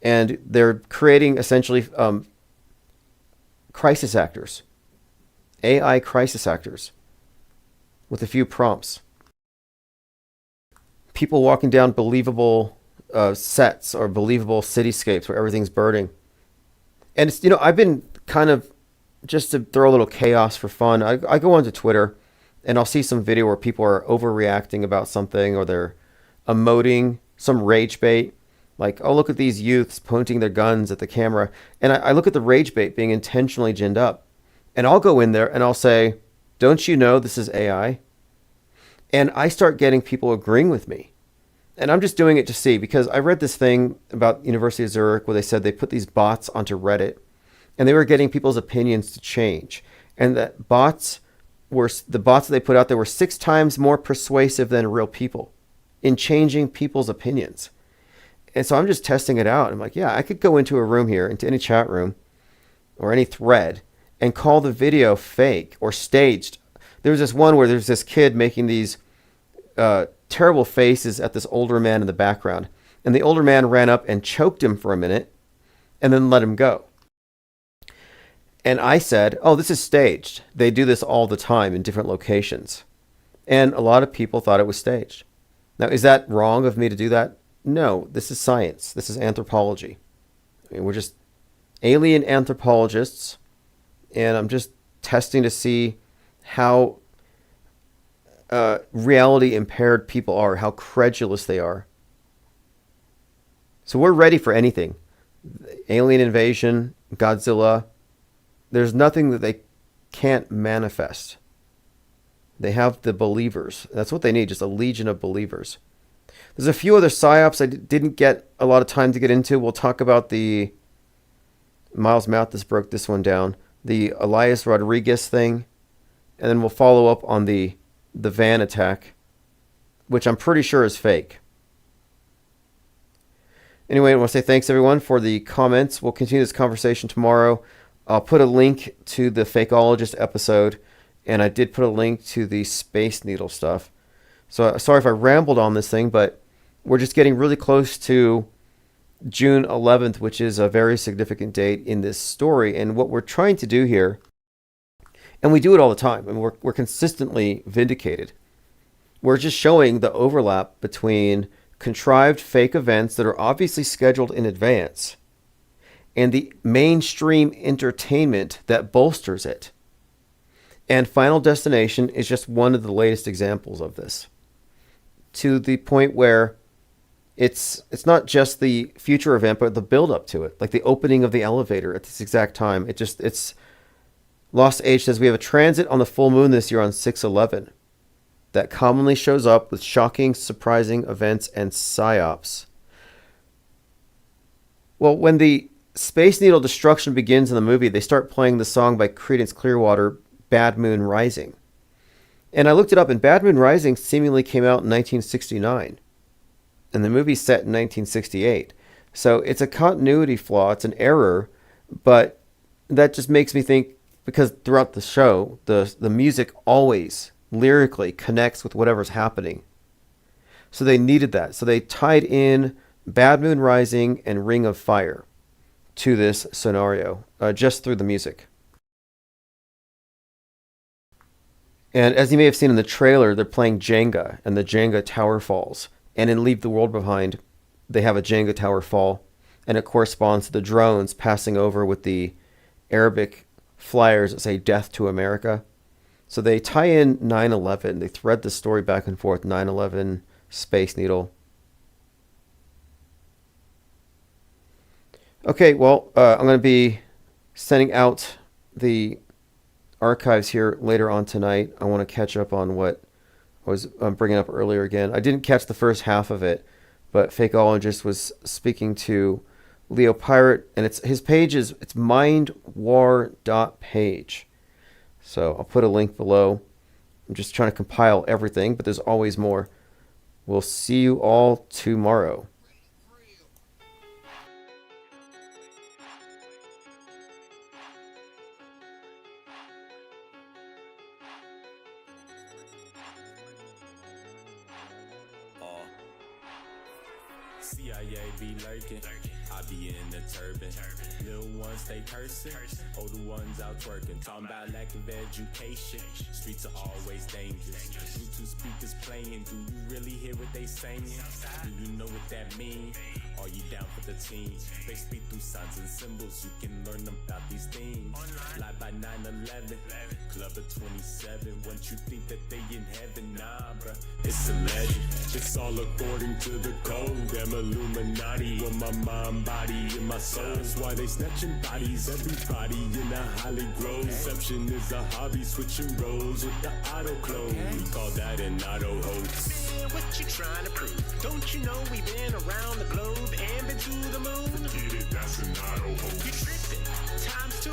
And they're creating essentially crisis actors, AI crisis actors, with a few prompts. People walking down believable sets or believable cityscapes where everything's burning. And it's, I've been kind of, just to throw a little chaos for fun, I go onto Twitter and I'll see some video where people are overreacting about something, or they're emoting some rage bait. Like, oh, look at these youths pointing their guns at the camera. And I look at the rage bait being intentionally ginned up. And I'll go in there and I'll say, don't you know this is AI? And I start getting people agreeing with me. And I'm just doing it to see, because I read this thing about University of Zurich where they said they put these bots onto Reddit and they were getting people's opinions to change. And that the bots that they put out there were 6 times more persuasive than real people in changing people's opinions. And so I'm just testing it out. I'm like, yeah, I could go into a room here, into any chat room or any thread, and call the video fake or staged. There was this one where there's this kid making these terrible faces at this older man in the background. And the older man ran up and choked him for a minute and then let him go. And I said, oh, this is staged. They do this all the time in different locations. And a lot of people thought it was staged. Now, is that wrong of me to do that? No, this is science. This is anthropology. I mean, we're just alien anthropologists, and I'm just testing to see how reality impaired people are, how credulous they are. So we're ready for anything. Alien invasion, Godzilla. There's nothing that they can't manifest. They have the believers. That's what they need, just a legion of believers. There's a few other psyops I didn't get a lot of time to get into. We'll talk about the Miles Mathis broke this one down, the Elias Rodriguez thing, and then we'll follow up on the van attack, which I'm pretty sure is fake. Anyway, I want to say thanks everyone for the comments. We'll continue this conversation tomorrow. I'll put a link to the Fakeologist episode, and I did put a link to the Space Needle stuff. So sorry if I rambled on this thing, but we're just getting really close to June 11th, which is a very significant date in this story. And what we're trying to do here, and we do it all the time, and we're consistently vindicated. We're just showing the overlap between contrived fake events that are obviously scheduled in advance and the mainstream entertainment that bolsters it. And Final Destination is just one of the latest examples of this, to the point where it's not just the future event, but the build up to it, like the opening of the elevator at this exact time. It's Lost Age says we have a transit on the full moon this year on 6/11 that commonly shows up with shocking, surprising events and psyops. Well, when the Space Needle destruction begins in the movie, they start playing the song by Creedence Clearwater, Bad Moon Rising. And I looked it up, and Bad Moon Rising seemingly came out in 1969. And the movie's set in 1968. So it's a continuity flaw, it's an error, but that just makes me think, because throughout the show, the music always lyrically connects with whatever's happening. So they needed that. So they tied in Bad Moon Rising and Ring of Fire to this scenario, just through the music. And as you may have seen in the trailer, they're playing Jenga, and the Jenga tower falls. And in Leave the World Behind, they have a Jenga tower fall, and it corresponds to the drones passing over with the Arabic flyers that say "Death to America." So they tie in 9/11. They thread the story back and forth. 9/11, Space Needle. Okay, well, I'm going to be sending out the archives here later on tonight. I want to catch up on what I was bringing up earlier again. I didn't catch the first half of it, but Fakeologist was speaking to Leo Pirate, and his page is mindwar.page. So I'll put a link below. I'm just trying to compile everything, but there's always more. We'll see you all tomorrow. CIA be lurking, I be in the turban. Little ones stay cursing, older ones out twerking. Talking about lack of education, streets are always dangerous. Bluetooth speakers playing, do you really hear what they saying? Do you know what that mean? Are you down for the team? They speak through signs and symbols, you can learn about these things. Live by 9/11, club of 27. Once you think that they in heaven, nah bruh, it's a legend. It's all according to the code. Damn Illuminati with my mind, body, and my soul. That's why they snatching bodies, everybody in a Holly Grove. Deception is a hobby, switching roles with the auto close. We call that an auto hoax. Man, what you trying to prove? Don't you know we've been around the globe and been to the moon? Get it, that's an auto hoax. You tripping, times two.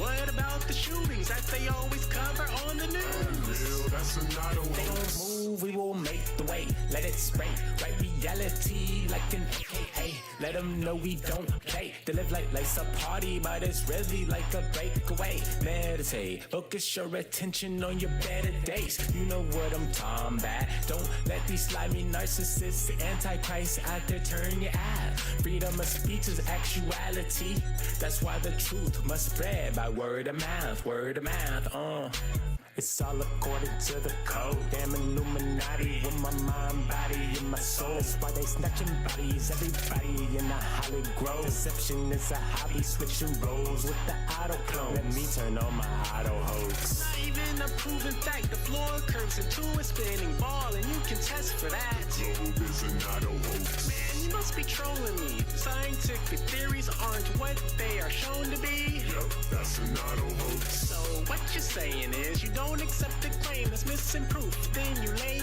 What about the shootings that they always cover on the news? Real, that's an auto They don't hoax. move, we will make the way. Let it spray, right reality like an AKA. Let them know we don't play. They live like life's a party, but it's really like a breakaway. Meditate, focus your attention on your better days. You know what I'm talking about. Don't let these slimy narcissists, antichrist out there turn your eye. Freedom of speech is actuality. That's why the truth must spread by word of mouth, word of mouth. It's all according to the code. Damn Illuminati with my mind, body, and my soul. That's why they snatching bodies, everybody in a Holly Grove. Deception is a hobby, switching roles with the auto clone. Let me turn on my auto hoax. Not even a proven fact. The floor curves into a spinning ball, and you can test for that. Globe is an auto hoax. Man, you must be trolling me. Scientific theories aren't what they are shown to be. Yup, that's an auto hoax. So what you're saying is you don't accept the claim that's missing proof. Then you lay